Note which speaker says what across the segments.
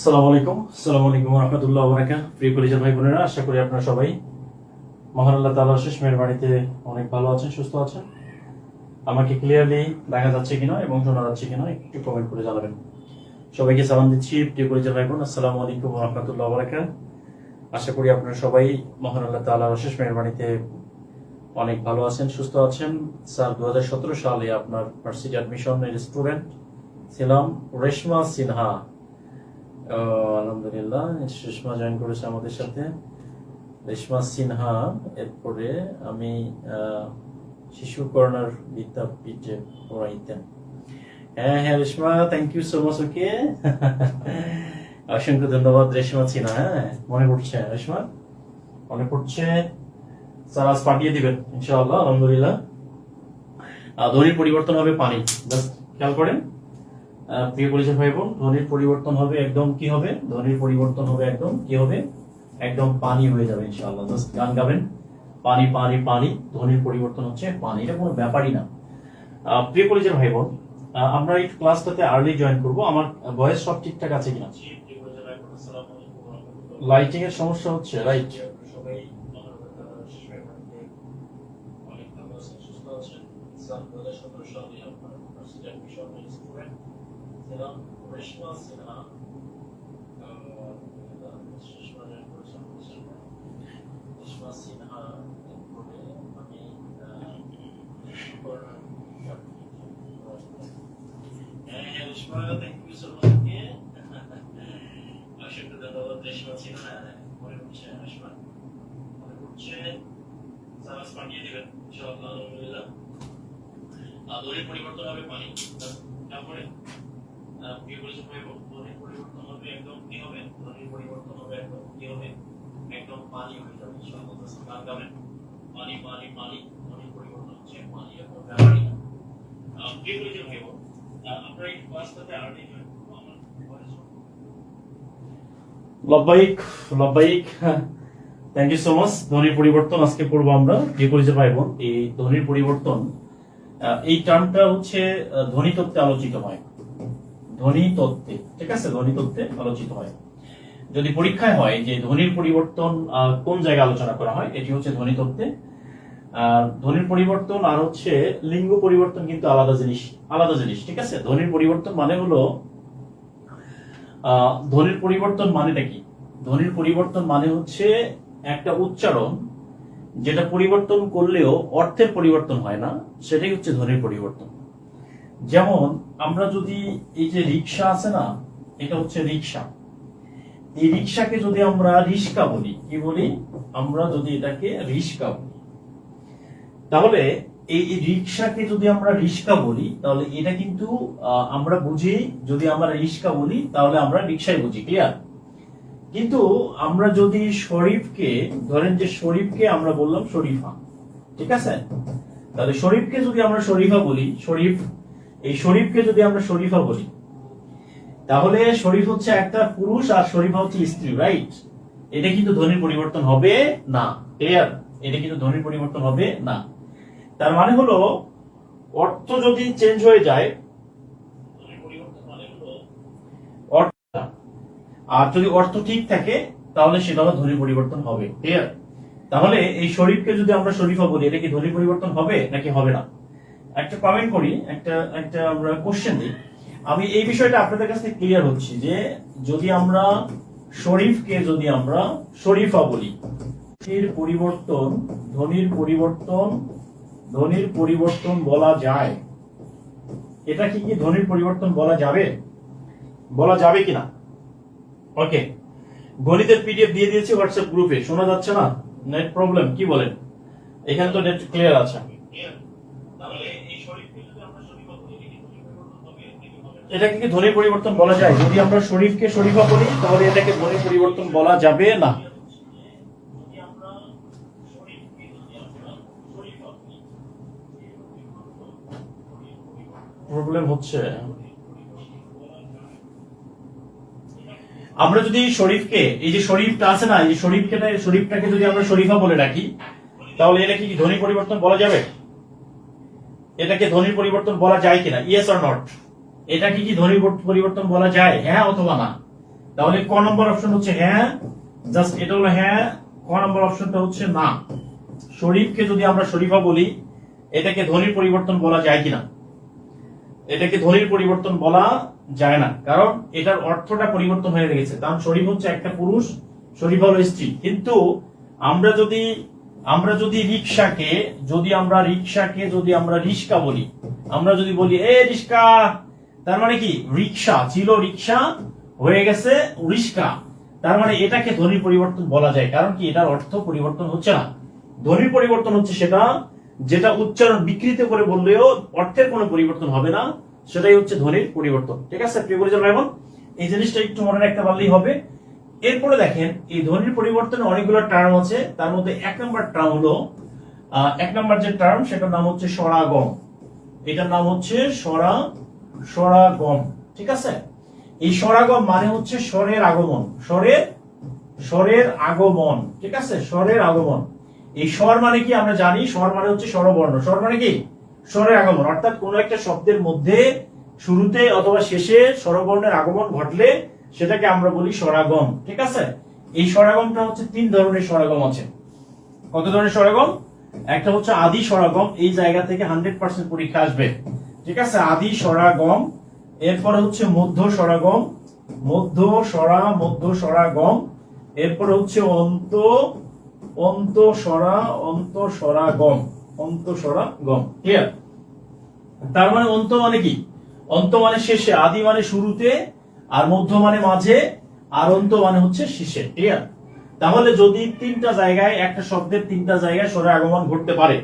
Speaker 1: আসসালামু আলাইকুম রহমতুল্লাহ বারাকাতুহু। প্রিয় কলিজার ভাই বোনেরা, আশা করি আপনারা সবাই মহান আল্লাহ তাআলার অশেষ মেহেরবানিতে অনেক ভালো আছেন, সুস্থ আছেন। আমাকে ক্লিয়ারলি দেখা যাচ্ছে কিনা এবং শোনা যাচ্ছে কিনা একটু কমেন্ট করে জানাবেন। সবাইকে সালাম দিচ্ছি প্রিয় কলিজার ভাই বোন, আসসালামু আলাইকুম রহমতুল্লাহ বারাকাতুহু। আশা করি আপনারা সবাই মহান আল্লাহ তাআলার অশেষ মেহেরবানিতে অনেক ভালো আছেন, সুস্থ আছেন। স্যার 2017 সালে আপনার ভার্সিটি অ্যাডমিশনের স্টুডেন্ট ছিলাম, রেশমা সিনহা। আলহামদুলিল্লাহ, রেশমা জয়েন করেছে আমাদের সাথে, রেশমা সিনহা। এরপরে আমি শিশু কর্নার বিদ্যাপীঠে পড়াইতেন। হ্যাঁ Reshma, thank you so much. Okay, অসংখ্য ধন্যবাদ রেশমা সিনহা। হ্যাঁ, মনে পড়ছে রেশমা, মনে পড়ছে। স্যার আজ পাঠিয়ে দিবেন ইনশাআল্লাহ। আলহামদুলিল্লাহ। ধ্বনির পরিবর্তন হবে পানি, জাস্ট খেয়াল করেন প্রিয় পরিচয় ভাই বোন। ধ্বনির পরিবর্তন হবে একদম কি হবে, ধ্বনির পরিবর্তন হবে একদম কি হবে, একদম পানি হয়ে যাবে ইনশাআল্লাহ। জাস্ট গান গাবেন, পানি পানি পানি, ধ্বনির পরিবর্তন হচ্ছে পানি, এটা কোনো ব্যাপারই না। প্রিয় পরিচয় ভাই বোন, আমরা এই ক্লাসটাতে আর্লি জয়েন করব। আমার ভয়েস সব ঠিকঠাক আছে কিনা? লাইটিং এর সমস্যা হচ্ছে, রাইট? রেশমা সিনহা, রেশমা সিনহা। এরপরে আমি Reshma, thank you so much. অসংখ্য ধন্যবাদ রেশমা সিনহা। মনে পড়ছে রেশমা, মনে পড়ছে। সারাস পাঠিয়ে দিবেন ইনশাআল্লাহ। আলহামদুলিল্লাহ। ধ্বনির পরিবর্তন হবে পানি, তারপরে ধ্বনির পরিবর্তন হবে একদম কি হবে, ধ্বনির পরিবর্তন হবে একদম কি হবে, একদম পানি হয়ে যাবে ইনশাআল্লাহ। গান গাবেন, পানি পানি পানি, ধ্বনির পরিবর্তন হচ্ছে পানি, এটা কোনো ব্যাপারই না। প্রিয় পরিচয় ভাই বোন, আমরা এই ক্লাসটাতে আর্লি জয়েন করব। আমার লব্বাইক লব্বাইক, থ্যাংক ইউ সো মাচ। ধ্বনির পরিবর্তন আজকে পড়বো আমরা। প্রিয় পরিচয় ভাই বোন, এই ধ্বনির পরিবর্তন, এই টার্মটা হচ্ছে ধ্বনি তত্ত্বে আলোচিত হয়, ধ্বনি তত্ত্বে, ঠিক আছে, ধ্বনি তত্ত্বে আলোচিত হয়। যদি পরীক্ষায় হয় যে ধ্বনির পরিবর্তন কোন জায়গায় আলোচনা করা হয়, এটি হচ্ছে ধ্বনি তত্ত্বে। ধ্বনির পরিবর্তন আর হচ্ছে লিঙ্গ পরিবর্তন কিন্তু আলাদা জিনিস, আলাদা জিনিস, ঠিক আছে। ধ্বনির পরিবর্তন মানে হলো, ধ্বনির পরিবর্তন মানেটা কি? ধ্বনির পরিবর্তন মানে হচ্ছে একটা উচ্চারণ যেটা পরিবর্তন করলেও অর্থের পরিবর্তন হয় না, সেটাই হচ্ছে ধ্বনির পরিবর্তন। যেমন আমরা যদি এই যে রিক্সা আছে না, এটা হচ্ছে রিক্সা, এই রিক্সাকে যদি আমরা রিস্কা বলি, কি বলি আমরা, যদি এটাকে রিস্কা বলি, তাহলে এই রিক্সাকে যদি আমরা রিস্কা বলি, তাহলে এটা কিন্তু আমরা বুঝি, যদি আমরা রিস্কা বলি তাহলে আমরা রিক্সাই বুঝি, ক্লিয়ার? কিন্তু আমরা যদি শরীফকে ধরেন, যে শরীফকে আমরা বললাম শরীফা, ঠিক আছে, তাহলে শরীফকে যদি আমরা শরীফা বলি, শরীফ, এই শরীফকে যদি আমরা শরীফা বলি, তাহলে শরীফ হচ্ছে একটা পুরুষ আর শরীফা হচ্ছে স্ত্রী, রাইট? এটা কিন্তু ধ্বনির পরিবর্তন হবে না, ক্লিয়ার? এটা কিন্তু ধ্বনির পরিবর্তন হবে না। তার মানে হলো অর্থ যদি চেঞ্জ হয়ে যায়, অর্থ, আর যদি অর্থ ঠিক থাকে তাহলে সেটা ধ্বনির পরিবর্তন হবে, ক্লিয়ার? তাহলে এই শরীফকে যদি আমরা শরীফা বলি, এটা কি ধ্বনির পরিবর্তন হবে নাকি হবে না? একটা কমেন্ট করি, একটা আমরা কোশ্চেন দিই। আমি এই বিষয়টা আপনাদের কাছে ক্লিয়ার হচ্ছি যে যদি আমরা শরীফকে যদি আমরা শরীফা বলি, ধ্বনির পরিবর্তন, ধ্বনির পরিবর্তন, ধ্বনির পরিবর্তন বলা যায়, এটা কি ধ্বনির পরিবর্তন বলা যাবে, বলা যাবে কিনা? ওকে, গণিতের পিডিএফ দিয়ে দিয়েছি হোয়াটসঅ্যাপ গ্রুপে, শোনা যাচ্ছে না? নেট প্রবলেম কি বলেন? এখানে তো নেট ক্লিয়ার আছে। এটাকে কি ধ্বনির পরিবর্তন বলা যায়? যদি আমরা শরীফকে শরীফা বলি তাহলে এটাকে ধ্বনির পরিবর্তন বলা যাবে না। প্রবলেম হচ্ছে, আমরা যদি শরীফকে, এই যে শরীফটা আছে না, এই শরীফটাকে যদি আমরা শরীফা বলে ডাকি, তাহলে এটা কি ধ্বনির পরিবর্তন বলা যাবে? এটাকে ধ্বনির পরিবর্তন বলা যায় কিনা, ইয়েস অর নট? এটা কি ধ্বনির পরিবর্তন বলা যায়, হ্যাঁ অথবা না? তাহলে ক নম্বর অপশন হচ্ছে হ্যাঁ, জাস্ট এটা হলো হ্যাঁ। ক নম্বর অপশনটা হচ্ছে না। শরীফকে যদি আমরা শরীফা বলি, এটাকে ধ্বনির পরিবর্তন বলা যায় কিনা? এটাকে ধ্বনির পরিবর্তন বলা যায় না, কারণ এটার অর্থটা পরিবর্তন হয়ে গেছে। কারণ শরীফ হচ্ছে একটা পুরুষ, শরীফা হলো স্ত্রী। কিন্তু আমরা যদি রিক্সাকে যদি আমরা রিস্কা বলি, আমরা যদি বলি এ রিস্কা, তার মানে কি রিক্সা ছিল, রিক্সা হয়ে গেছে রিস্কা। তার মানে এটাকে ধ্বনির পরিবর্তন বলা যায়, কারণ কি এটার অর্থ পরিবর্তন হচ্ছে না। ধ্বনির পরিবর্তন হচ্ছে সেটা যেটা উচ্চারণ বিকৃত করে বললেও অর্থের কোনো পরিবর্তন হবে না, সেটাই হচ্ছে ধ্বনির পরিবর্তন। ঠিক আছে প্রিয় পরিজন ভাই বোন, এই জিনিসটা একটু মনে রাখতে পারলেই হবে। এরপরে দেখেন, এই ধ্বনির পরিবর্তনে অনেকগুলো টার্ম আছে। তার মধ্যে এক নম্বর টার্ম হলো, এক নম্বর যে টার্ম সেটার নাম হচ্ছে স্বরাগম। এটার নাম হচ্ছে স্বরাগম। ঠিক আছে, এই স্বরাগম মানে হচ্ছে স্বরের আগমন, স্বরের আগমন। ঠিক আছে, স্বরের আগমন। এই স্বর মানে কি আমরা জানি, স্বর মানে হচ্ছে স্বরবর্ণ। স্বর মানে কি স্বরের আগমন, অর্থাৎ কোন একটা শব্দের মধ্যে শুরুতে অথবা শেষে স্বরবর্ণের আগমন ঘটলে সেটাকে আমরা বলি স্বরাগম। ঠিক আছে, এই স্বরাগমটা হচ্ছে তিন ধরনের স্বরাগম আছে। কত ধরনের স্বরাগম? একটা হচ্ছে আদি স্বরাগম, এই জায়গা থেকে 100% পরীক্ষা আসবে। ঠিক আছে, আদি স্বরাগম। এরপরে হচ্ছে মধ্য স্বরাগম, মধ্য স্বরাগম। এরপরে হচ্ছে অন্তঃস্বরাগম। ক্লিয়ার? তার মানে অন্ত মানে কি? অন্ত মানে শেষে, আদি মানে শুরুতে, আর মধ্য মানে মাঝে, আর অন্ত মানে হচ্ছে শেষে। ক্লিয়ার? তাহলে যদি তিনটা জায়গায়, একটা শব্দের তিনটা জায়গায় স্বরের আগমন ঘটতে পারে।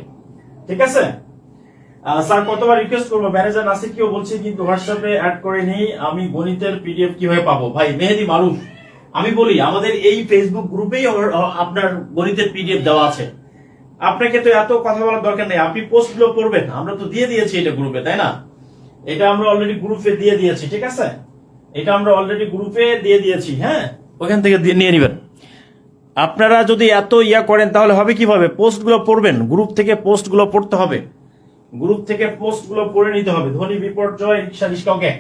Speaker 1: ঠিক আছে স্যার, কতবার রিকোয়েস্ট করবো, ম্যানেজার নাসির কেউ বলছে কিন্তু হোয়াটসঅ্যাপে অ্যাড করে নেই, আমি গণিতের পিডিএফ কিভাবে পাবো? ভাই মেহেদি মারুফ, আমি বলি আমাদের এই ফেসবুক গ্রুপেই আপনার গণিতের পিডিএফ দেওয়া আছে। আপনাকে তো এত কথা বলার দরকার নেই, আপনি পোস্ট গুলো করবেন, আমরা তো দিয়ে দিয়েছি এটা গ্রুপে, তাই না? এটা আমরা অলরেডি গ্রুপে দিয়ে দিয়েছি। ঠিক আছে, এটা আমরা অলরেডি গ্রুপে দিয়ে দিয়েছি। হ্যাঁ, ওখান থেকে নিয়ে নিবেন। আপনারা যদি এত করেন তাহলে হবে কিভাবে? পোস্ট গুলো পড়বেন, গ্রুপ থেকে পোস্ট গুলো পড়তে হবে, গ্রুপ থেকে পোস্ট গুলো পড়ে নিতে হবে। ধ্বনি বিপর্যয় রিক্সা ওকে।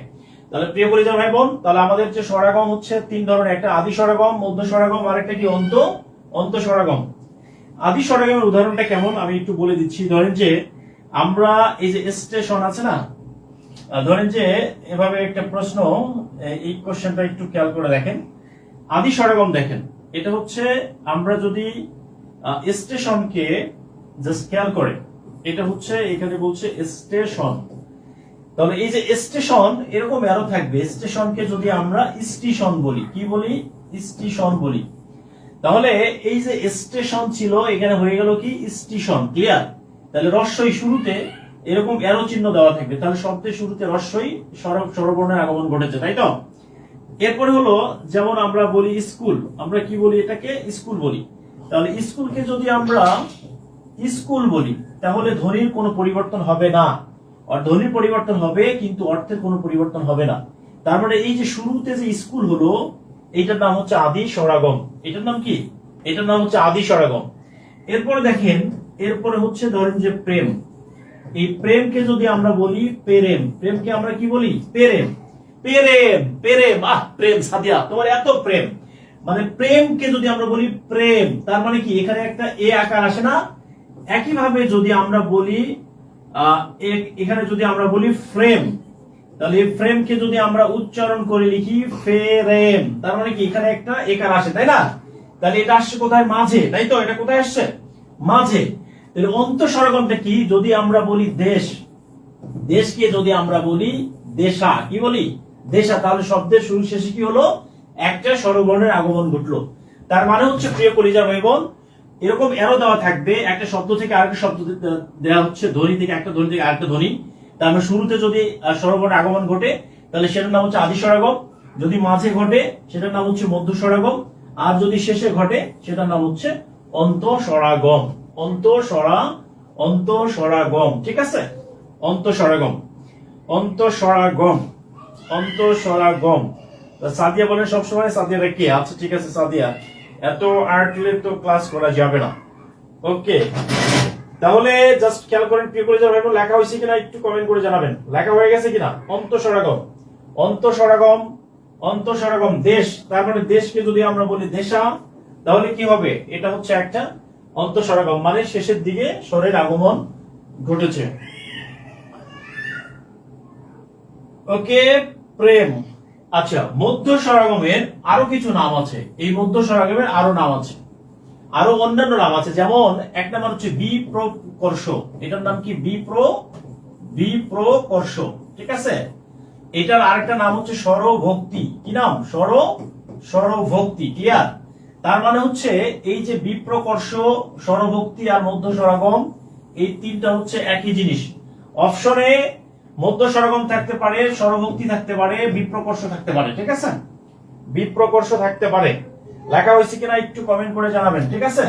Speaker 1: তাহলে প্রিয় পরিজন ভাই বোন, তাহলে আমাদের যে স্বরাগম হচ্ছে তিন ধরনের, একটা আদি স্বরাগম, মধ্য স্বরাগম, আর একটা কি অন্ত স্বরাগম। আদি স্বরাগমের উদাহরণটা কেমন আমি একটু বলে দিচ্ছি। ধরেন যে আমরা এই যে স্টেশন আছে না, ধরেন যে এভাবে একটা প্রশ্ন, এই কোশ্চেনটা একটু খেয়াল করে দেখেন। আদি স্বরাগম দেখেন, এটা হচ্ছে আমরা যদি স্টেশনকে জাস্ট খেয়াল করে, এটা হচ্ছে এখানে বলছে স্টেশন। তাহলে এই যে স্টেশন, এরকম অ্যারো থাকবে। স্টেশনকে যদি আমরা স্টেশন বলি, কি বলি? স্টেশন বলি। তাহলে এই যে স্টেশন ছিল, এখানে হয়ে গেল কি স্টেশন। ক্লিয়ার? তাহলে রস্বই শুরুতে এরকম অ্যারো চিহ্ন দেওয়া থাকবে, তাহলে শব্দের শুরুতে রস্বই স্বরবর্ণের আগমন ঘটেছে, তাই তো? এরপরে হলো যেমন আমরা বলি স্কুল, আমরা কি বলি? এটাকে স্কুল বলি। তাহলে স্কুলকে যদি আমরা স্কুল বলি, তাহলে ধ্বনির কোনো পরিবর্তন হবে না। আর ধ্বনির পরিবর্তন হবে কিন্তু অর্থের কোনো পরিবর্তন হবে না। তার মানে এই যে শুরুতে যে স্কুল হলো, এইটার নাম হচ্ছে আদি স্বরাগম। এটার নাম কি? এটার নাম হচ্ছে আদি স্বরাগম। এরপরে দেখেন, এরপরে হচ্ছে ধরেন যে প্রেম। এই প্রেমকে যদি আমরা বলি প্রেম, প্রেমকে আমরা কি বলি? প্রেম। প্রেম। সাদিয়া, তোমার এত প্রেম, মানে প্রেমকে যদি আমরা বলি প্রেম, তার মানে কি এখানে একটা এ আকার আসে না? একইভাবে যদি আমরা বলি এখানে যদি আমরা বলি ফ্রেম, তাহলে ফ্রেমকে যদি আমরা উচ্চারণ করে লিখি ফেরেম, তার মানে কি এখানে একটা একার আসে, তাই না? তাহলে এটা আসছে কোথায়? মাঝে, তাই তো? এটা কোথায় আসছে? মাঝে। তাহলে অন্তঃস্বরগমটা কি? যদি আমরা বলি দেশ, দেশকে যদি আমরা বলি দেশা, কি বলি? দেশা, তাহলে শব্দের শুরু শেষে কি হলো? একটা স্বরবর্ণের আগমন ঘটলো। তার মানে হচ্ছে প্রিয় কলিজার ভাই বোন, এরকম অ্যারো দেওয়া থাকবে, একটা শব্দ থেকে আরেকটা শব্দ দেওয়া হচ্ছে, ধ্বনি থেকে একটা ধ্বনি থেকে আরেকটা ধ্বনি। তার মানে শুরুতে যদি স্বরবর্ণের আগমন ঘটে তাহলে সেটার নাম হচ্ছে আদি স্বরাগম, যদি মাঝে ঘটে সেটার নাম হচ্ছে মধ্য স্বরাগম, আর যদি শেষে ঘটে সেটার নাম হচ্ছে অন্তঃস্বরাগম। অন্তঃস্বরাগম। ঠিক আছে, অন্তঃস্বরাগম। সাদিয়া বলেন সবসময়, সাদিয়াটা কে? আচ্ছা ঠিক আছে সাদিয়া, এত আর্টলে তো ক্লাস করা যাবে না। ওকে, তাহলে জাস্ট খেয়াল করেন প্রিয় করে যাবেন, লেখা হয়েছে কিনা একটু কমেন্ট করে জানাবেন, লেখা হয়ে গেছে কিনা? অন্তঃস্বরাগম, অন্তঃস্বরাগম দেশ, তার মানে দেশকে যদি আমরা বলি দেশা, তাহলে কি হবে? এটা হচ্ছে একটা অন্তঃস্বরাগম, মানে শেষের দিকে স্বরের আগমন ঘটেছে। ওকে, প্রেম। আচ্ছা, মধ্য স্বরাগমের আরো কিছু নাম আছে, এই মধ্য স্বরাগমের আরো নাম আছে, আরো অন্যান্য নাম আছে। যেমন এক নাম্বার হচ্ছে বিপ্রকর্ষ, এটার নাম কি? বিপ্রকর্ষ, ঠিক আছে। এটার আরেকটা নাম হচ্ছে স্বরভক্তি। কি নাম? স্বরভক্তি। ক্লিয়ার? তার মানে হচ্ছে এই যে বিপ্রকর্ষ, স্বরভক্তি আর মধ্য স্বরাগম, এই তিনটা হচ্ছে একই জিনিস। অপশনে মধ্য স্বরাগম থাকতে পারে, স্বরভক্তি থাকতে পারে, বিপ্রকর্ষ থাকতে পারে, ঠিক আছে। বিপ্রকর্ষ থাকতে পারে। লেখা হয়েছে কিনা একটু কমেন্ট করে জানাবেন, ঠিক আছে।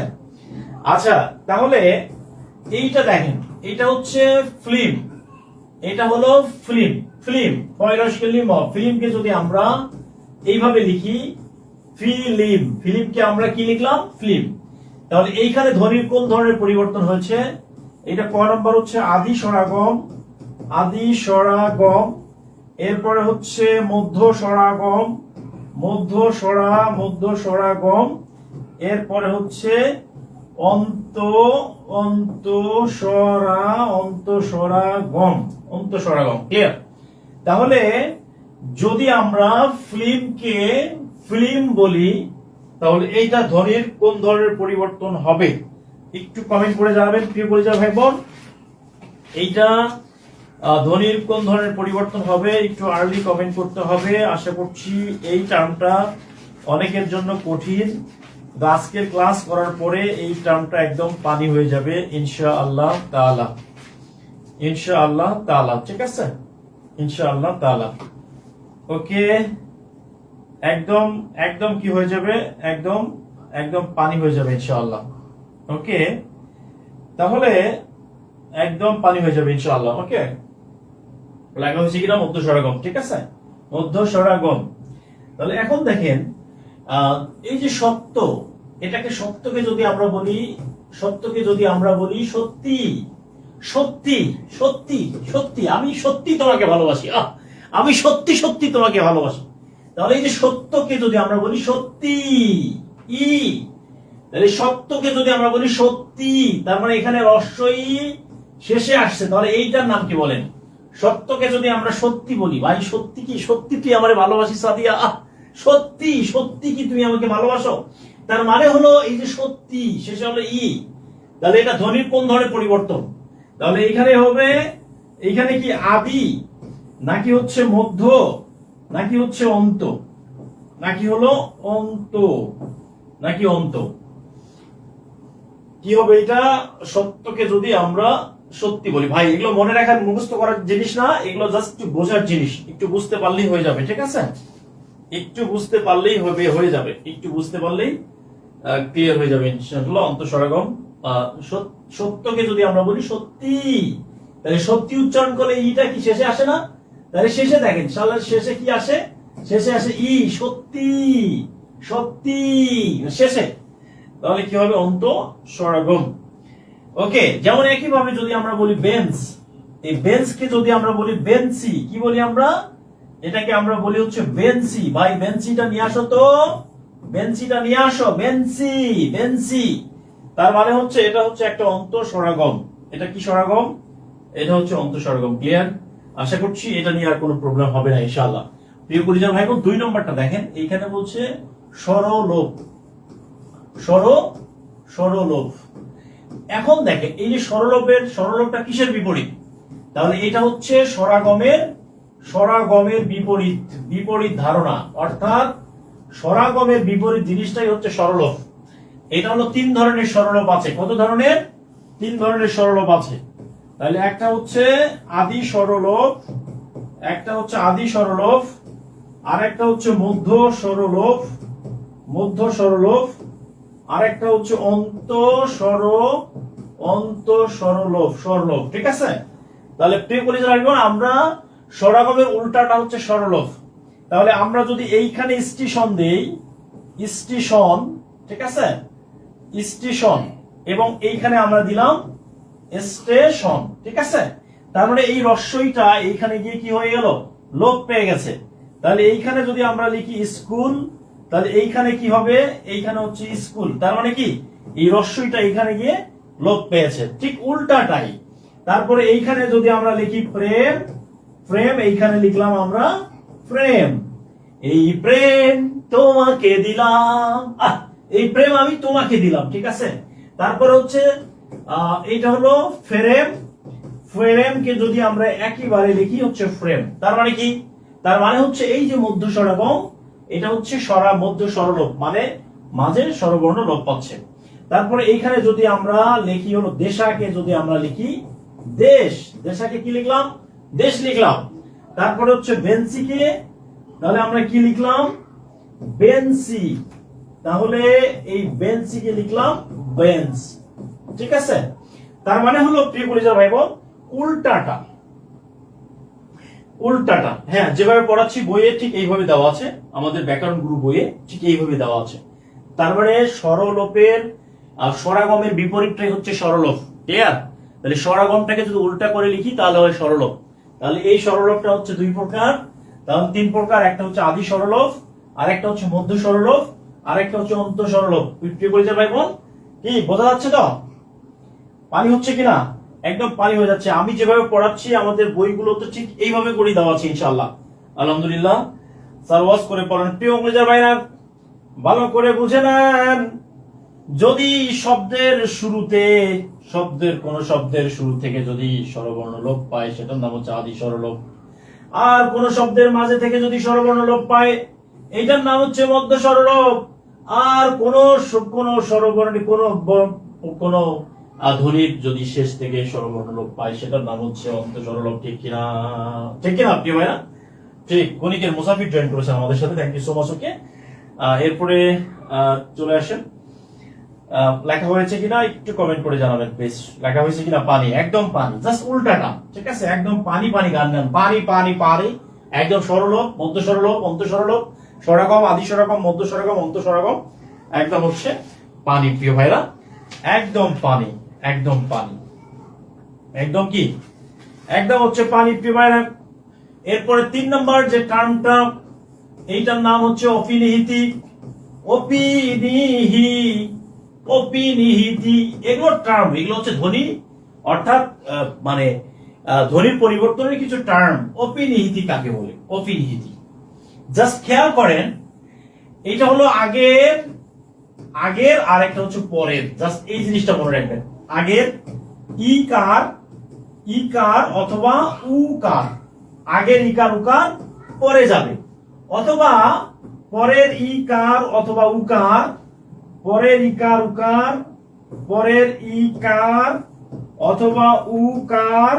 Speaker 1: আচ্ছা, তাহলে এইটা দেখেন, এটা হচ্ছে ফিল্ম, এটা হলো ফিল্ম। ফিল্মকে যদি আমরা এইভাবে লিখি ফিল্মকে আমরা কি লিখলাম? ফিল্ম। তাহলে এইখানে ধ্বনির কোন ধরনের পরিবর্তন হয়েছে? এটা ক নম্বর হচ্ছে আদি স্বরাগম, এরপরে হচ্ছে মধ্য স্বরাগম, এরপরে হচ্ছে অন্তঃস্বরাগম। ক্লিয়ার? তাহলে যদি আমরা ফিল্মকে ফিল্ম বলি, তাহলে এইটা ধ্বনির কোন ধরনের পরিবর্তন হবে? একটু কমেন্ট করে জানাবেন প্রিয় পরিচয় ভাই বোন। এইটা ধ্বনির কোন ধরনের পরিবর্তন হবে? একটু আর্লি কমেন্ট করতে হবে। আশা করছি এই টার্মটা অনেকের জন্য কঠিন, আজকের ক্লাস করার পরে এই টার্মটা একদম পানি হয়ে যাবে ইনশাআল্লাহ তাআলা, ঠিক আছে? ইনশাআল্লাহ তাআলা। ওকে, একদম কি হয়ে যাবে? একদম পানি হয়ে যাবে ইনশাআল্লাহ। ওকে, তাহলে একদম পানি হয়ে যাবে ইনশাআল্লাহ। ওকে, লেখা হয়েছে কিনা? মধ্য স্বরাগম, ঠিক আছে, মধ্য স্বরাগম। তাহলে এখন দেখেন, এই যে সত্য, এটাকে সত্যকে যদি আমরা বলি সত্যি আমি সত্যি তোমাকে ভালোবাসি, আমি সত্যি তোমাকে ভালোবাসি। তাহলে এই যে সত্যকে যদি আমরা বলি সত্যি, তাহলে সত্যকে যদি আমরা বলি সত্যি, তার মানে এখানে রস্বই শেষে আসছে, তাহলে এইটার নাম কি বলেন? সত্যকে যদি আমরা সত্যি বলি, ভাই সত্যি কি? সত্যি তুই আমারে ভালোবাসিস সাদিয়া, সত্যি কি তুমি আমাকে ভালোবাসো? তার মানে হলো এই যে সত্যি শেষে হলো তাহলে এটা ধ্বনির কোন ধরনের পরিবর্তন? তাহলে এখানে হবে, এইখানে কি আদি নাকি হচ্ছে মধ্য নাকি হচ্ছে অন্ত, নাকি হলো অন্ত? কি হবে এটা? সত্যকে যদি আমরা সত্যি বলি, ভাই এগুলো মনে রাখার মুখস্থ করার জিনিস না, এগুলো জাস্ট একটু বোঝার জিনিস, একটু বুঝতে পারলেই হয়ে যাবে, ঠিক আছে? একটু বুঝতে পারলেই হয়ে যাবে, একটু বুঝতে পারলেই ক্লিয়ার হয়ে যাবে ইনশাআল্লাহ। অন্তঃস্বরাগম, সত্যকে যদি আমরা বলি সত্যি, তাহলে সত্যি উচ্চারণ করলে ইটা কি শেষে আসে না? তাহলে শেষে দেখেন, শেষে কি আসে? শেষে আসে সত্যি শেষে, তাহলে কি হবে? অন্তঃস্বরাগম। ওকে, যেমন একই ভাবে যদি আমরা বলি বেঞ্চ, এই বেঞ্চকে যদি আমরা বলি বেঞ্চি, কি বলি আমরা? এটাকে আমরা বলি হচ্ছে বেঞ্চি। ভাই বেঞ্চিটা নিয়ে আসো তো, বেঞ্চি। তার মানে হচ্ছে এটা হচ্ছে একটা অন্তঃস্বরাগম। এটা কি স্বরাগম? এটা হচ্ছে অন্তঃস্বরাগম। ক্লিয়ার? আশা করছি এটা নিয়ে আর কোনো প্রবলেম হবে না ইনশাআল্লাহ। প্রিয় পরিজন ভাই বোন, 2 নম্বরটা দেখেন, এইখানে বলছে স্বরলোপ। এখন দেখেন এই যে স্বরলোপটা কিসের বিপরীত? তাহলে এটা হচ্ছে স্বরাগমের বিপরীত ধারণা, অর্থাৎ স্বরাগমের বিপরীত জিনিসটাই হচ্ছে স্বরলোপ। এটা হলো 3 ধরনের স্বরলোপ আছে। কত ধরনের? 3 ধরনের স্বরলোপ আছে। তাহলে একটা হচ্ছে আদি স্বরলোপ, আর একটা হচ্ছে মধ্য স্বরলোপ, আর একটা হচ্ছে স্বরলোপ, ঠিক আছে? তাহলে প্রিয় পরিজন আমরা স্বরাগমের উল্টাটা হচ্ছে স্বরলোপ। তাহলে আমরা যদি এইখানে স্টেশন দেই, ঠিক আছে, স্টেশন, এবং এইখানে আমরা দিলাম স্টেশন, ঠিক আছে? তার মানে এই রস্বইটা এইখানে গিয়ে কি হয়ে গেল? লোপ পেয়ে গেছে। তাহলে এইখানে যদি আমরা লিখি স্কুল, তাহলে এইখানে কি হবে, এইখানে হচ্ছে স্কুল, তার মানে কি এই রস্যইটা এখানে গিয়ে লোপ পেয়েছে, ঠিক উল্টাটাই। তারপরে এইখানে যদি আমরা লিখি প্রেম, প্রেম এইখানে লিখলাম আমরা প্রেম, এই প্রেম তোমাকে দিলাম, এই প্রেম আমি তোমাকে দিলাম, ঠিক আছে। তারপরে হচ্ছে এইটা হলো ফ্রেম, ফ্রেমকে যদি আমরা একইবারে লিখি হচ্ছে ফ্রেম, তার মানে কি, তার মানে হচ্ছে এই যে মধ্য স্বরগম, এটা হচ্ছে মধ্য স্বরলোপ, মানে মাঝে স্বরবর্ণ লোপ পাচ্ছে। তারপরে এইখানে যদি আমরা লিখি হলো দেশাকে যদি আমরা লিখি দেশ, দেশাকে কি লিখলাম, দেশ লিখলাম। তারপরে হচ্ছে বেঞ্চিকে, তাহলে আমরা কি লিখলাম, বেঞ্চি, তাহলে এই বেঞ্চিকে লিখলাম বেঞ্চ, ঠিক আছে। তার মানে হলো প্রিয় কলিজার ভাই বোন, উল্টাটা, উল্টাটা, হ্যাঁ যেভাবে পড়াচ্ছি বইয়ে ঠিক এইভাবে দেওয়া আছে, আমাদের ব্যাকরণ গুরু বইয়ে ঠিক এইভাবে দেওয়া আছে। তারপরে স্বরলোপের আর স্বরাগমের বিপরীতটাই হচ্ছে স্বরলোপ, ক্লিয়ার। তাহলে স্বরাগমটাকে যদি উল্টা করে লিখি তাহলে হয় স্বরলোপ। তাহলে এই স্বরলোপটা হচ্ছে দুই প্রকার, তাহলে তিন প্রকার, একটা হচ্ছে আদি স্বরলোপ, আর একটা হচ্ছে মধ্য স্বরলোপ, আর একটা হচ্ছে অন্ত স্বরলোপ। প্রিয় কলিজার ভাই বোন, কি বোঝা যাচ্ছে তো, পানি হচ্ছে কিনা, একদম পানি হয়ে যাচ্ছে। আমি যেভাবে পড়াচ্ছি আমাদের বইগুলো তো ঠিক এইভাবে করে দেওয়া আছে ইনশাআল্লাহ, আলহামদুলিল্লাহ। স্যার ওয়াজ করে পড়েন প্রিয় কলিজার ভাইরা, ভালো করে বুঝে নেন। যদি শব্দের শুরুতে, কোন শব্দের শুরু থেকে যদি স্বরবর্ণ লোপ পায় সেটার নাম হচ্ছে আদি স্বরলোপ, আর কোন শব্দের মাঝে থেকে যদি স্বরবর্ণ লোপ পায় এইটার নাম হচ্ছে মধ্য স্বরলোপ, আর কোন স্বরবর্ণ কোন ধ্বনির যদি শেষ থেকে স্বরবর্ণ লোপ পায় সেটার নাম হচ্ছে অন্ত স্বরলোপ, ঠিক কিনা, ঠিক কিনা প্রিয় ভাইরা? ঠিক, কনিকের মুসাফির জয়েন করেছেন আমাদের সাথে, thank you so much. Okay, এরপরে চলে আসেন, লেখা হয়েছে কিনা একটু কমেন্ট করে জানাবেন প্লিজ, লেখা হয়েছে কিনা। পানি, একদম পানি, জাস্ট উল্টাটা, ঠিক আছে, একদম পানি পানি গান গান, পানি পানি পানি, একদম স্বরলোপ, মধ্য স্বরলোপ, অন্ত স্বরলোপ, স্বরাগম, আদি স্বরাগম, মধ্য স্বরাগম, অন্ত স্বরাগম, একদম হচ্ছে পানি প্রিয় ভাইরা, একদম পানি, একদম পানি, একদম কি, একদম হচ্ছে পানি প্রিয় ভাইরা। এরপরে 3 নম্বর যে টার্মটা, এইটার নাম হচ্ছে অপিনিহিতি, অপিনিহি, অপিনিহিতি, এগুলো টার্ম, এগুলো হচ্ছে ধ্বনি, অর্থাৎ মানে ধ্বনির পরিবর্তনের কিছু টার্ম। অপিনিহিতি কাকে বলে, অপিনিহিতি, জাস্ট খেয়াল করেন, এটা হলো আগের, আগের আর একটা হচ্ছে পরের, জাস্ট এই জিনিসটা মনে রাখবেন। আগের ইকার, ইকার অথবা উকার, আগের ইকার উকার পরে যাবে, অথবা পরের ইকার অথবা উকার, পরের ইকার উকার, পরের ইকার অথবা উকার,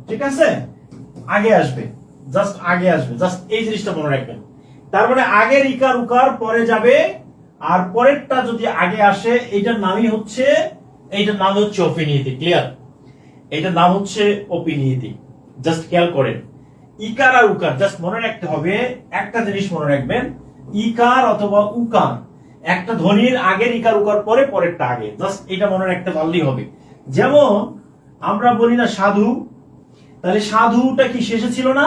Speaker 1: ঠিক আছে, আগে আসবে, জাস্ট আগে আসবে, জাস্ট এই জিনিসটা মনে রাখবেন। তার মানে আগের ইকার উকার পরে যাবে, আর পরেরটা যদি আগে আসে এইটার নামই হচ্ছে, এইটার নাম হচ্ছে অপিনিহিতি, ক্লিয়ার, এইটার নাম হচ্ছে অপিনিহিতি। জাস্ট খেয়াল করেন, ইকার আর উকার, জাস্ট মনে রাখতে হবে, একটা জিনিস মনে রাখবেন, ইকার অথবা উকার, একটা ধ্বনির আগের ইকার উকার পরে পরেরটা আগে, জাস্ট এটা মনে রাখতে পারলেই হবে। যেমন আমরা বলি না সাধু, তাহলে সাধুটা কি শেষে ছিল না,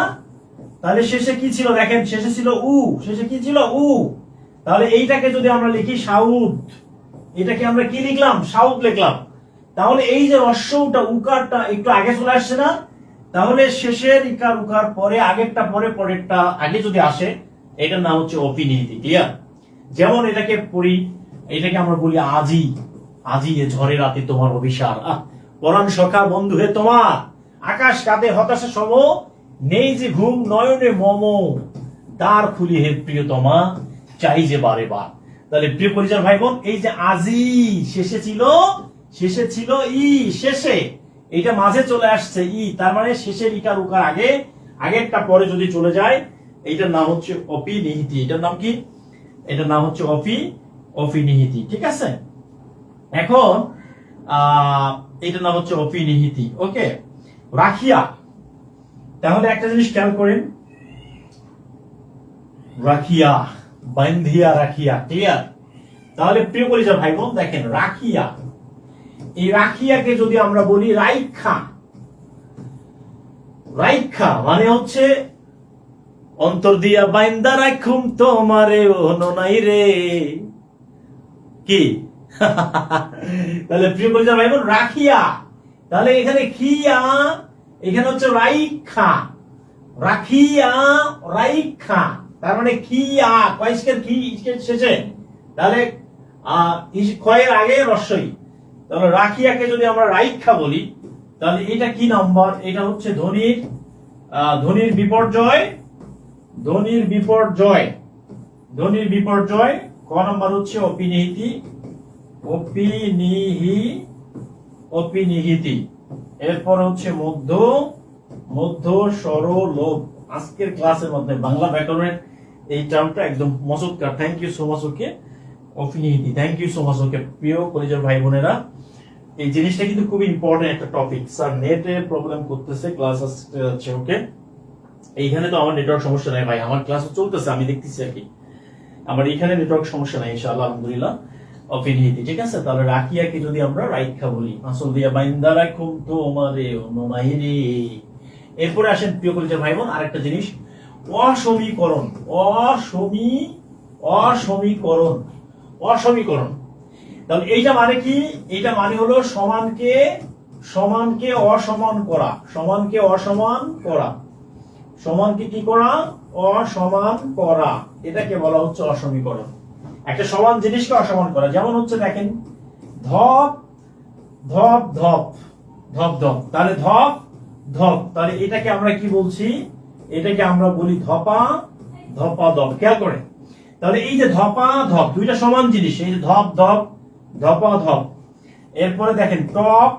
Speaker 1: তাহলে শেষে কি ছিল দেখেন, শেষে ছিল উ, শেষে কি ছিল উ, তাহলে এইটাকে যদি আমরা লিখি সাউদ, এটাকে আমরা কি লিখলাম, সাউদ লিখলাম, তাহলে এই যে রস্যটা উকারটা একটু আগে চলে আসছে না, তাহলে শেষের ইকার উকার পরে আগেরটা পরে পরেরটা আগে যদি আসে এটার নাম হচ্ছে অপিনিহিতি, ক্লিয়ার। যেমন এটাকে পড়ি, এটাকে আমরা বলি আজি, আজি এ ঝড়ে রাতে তোমার অভিসার, পরাণ সখা বন্ধু হে তোমার, আকাশ কাঁদে হতাশা সম, নেই যে ঘুম নয়নে মম, দ্বার খুলি হে প্রিয়তমা, চাই যে বারে বার। তাহলে প্রিয় পরিচয় ভাই বোন, এই যে আজি শেষে ছিল, শেষে ছিল ই, শেষে এইটা মাঝে চলে আসছে ই, তার মানে শেষের ইকার উকার আগে, আগেরটা পরে যদি চলে যায় এইটার নাম হচ্ছে অপিনিহিতি। এটার নাম কি, এটার নাম হচ্ছে অপিনিহিতি, ঠিক আছে। এখন এটার নাম হচ্ছে অপিনিহিতি, ওকে। রাখিয়া, তাহলে একটা জিনিস খেয়াল করেন, রাখিয়া, বান্ধিয়া রাখিয়া, ক্লিয়ার। তাহলে প্রিয় পরিচয় ভাই বোন দেখেন, রাখিয়া, এই রাখিয়াকে যদি আমরা বলি রাইখা, রাইখা মানে হচ্ছে অন্তর দিয়া বাইন্দা রাখুম তোমারে ও ননাই রে, কি? তাহলে প্রিয় পরিজন ভাই বোন, রাখিয়া, তাহলে এখানে খিয়া, এখানে হচ্ছে রাইখা, রাখিয়া রাইখা, তার মানে খিয়া, কয়েসকের কি শেষে, তাহলে ক্ষয়ের আগে রস্যই, তাহলে রাখিয়াকে যদি আমরা রাইখা বলি, তাহলে এটা কি নাম্বার? এটা হচ্ছে ধ্বনির বিপর্যয়, ধ্বনির বিপর্যয়, ধ্বনির বিপর্যয়। ক নাম্বার হচ্ছে অপিনিহিতি, অপিনিহিতি। এরপর হচ্ছে মধ্য স্বর লোপ। আজকের ক্লাসের মধ্যে বাংলা ব্যাকরণের এই টার্মটা একদম মজুদকার। Thank you so much okay, অপিনিহিতি, thank you so much okay. প্রিয় কলেজের ভাই বোনেরা, এই জিনিসটা কিন্তু খুব ইম্পর্টেন্ট একটা টপিক। স্যার নেটে প্রবলেম করতেছে, ক্লাস আসছে ওকে। এইখানে তো আমার নেটওয়ার্ক সমস্যা নাই ভাই, আমার ক্লাস চলতেছে, আমি দেখতেছি আর কি, আমার এখানে নেটওয়ার্ক সমস্যা নাই ইনশাআল্লাহ, আলহামদুলিল্লাহ। অপিনিহিতি, ঠিক আছে। তাহলে রাখিয়াকে যদি আমরা রাইখা বলি, আসল দিয়া বাইন্দা রাখুম তোমারে ননাই রে। এরপরে আসেন প্রিয় কলেজের ভাই বোন, আরেকটা জিনিস, অসমীকরণ, অসমীকরণ, অসমীকরণ। তাহলে এইটা মানে কি? এইটা মানে হলো সমানকে অসমান করা, সমানকে অসমান করা, সমানকে কি করা? অসমান করা, এটাকে বলা হচ্ছে অসমীকরণ। একটা সমান জিনিসকে অসমান করা, যেমন হচ্ছে দেখেন ধপ ধপ ধপ ধপ ধপ, তাহলে ধপ ধপ, তাহলে এটাকে আমরা কি বলছি? এটাকে আমরা বলি ধপা ধপা ধপ। খেয়াল করে, তাহলে এই যে ধপা ধপ দুইটা সমান জিনিস, এই যে ধপ ধপ ধপা ধপ। এরপরে দেখেন টপ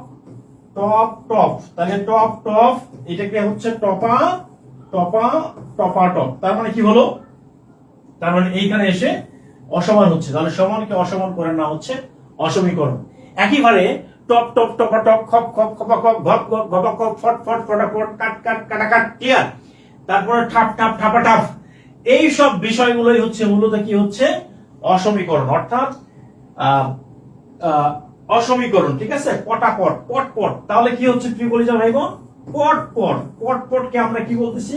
Speaker 1: টপ টপ, তাহলে টপ টপ, এটাকে হচ্ছে টপা টপা টপা টপ। তার মানে কি হলো? তার মানে এইখানে এসে অসমান হচ্ছে, তাহলে সমানকে অসমান করার নাম হচ্ছে অসমীকরণ। একইভাবে টপ টপ টপা টপ, খপ খপ খপা খপ, ঘপ ঘপ ঘপা খপ, ফট ফট ফটা ফট, কাট কাট কাটা কাট, ক্লিয়ার? তারপরে ঠাপ ঠাপ ঠাপা ঠাপ, এই সব বিষয়গুলোই হচ্ছে মূলত কি হচ্ছে? অসমীকরণ, অর্থাৎ অসমীকরণ, ঠিক আছে। পটাপট পটপট, তাহলে কি হচ্ছে প্রিয় কলেজের ভাই বোন? পটপট, পটপটকে আমরা কি বলতেছি?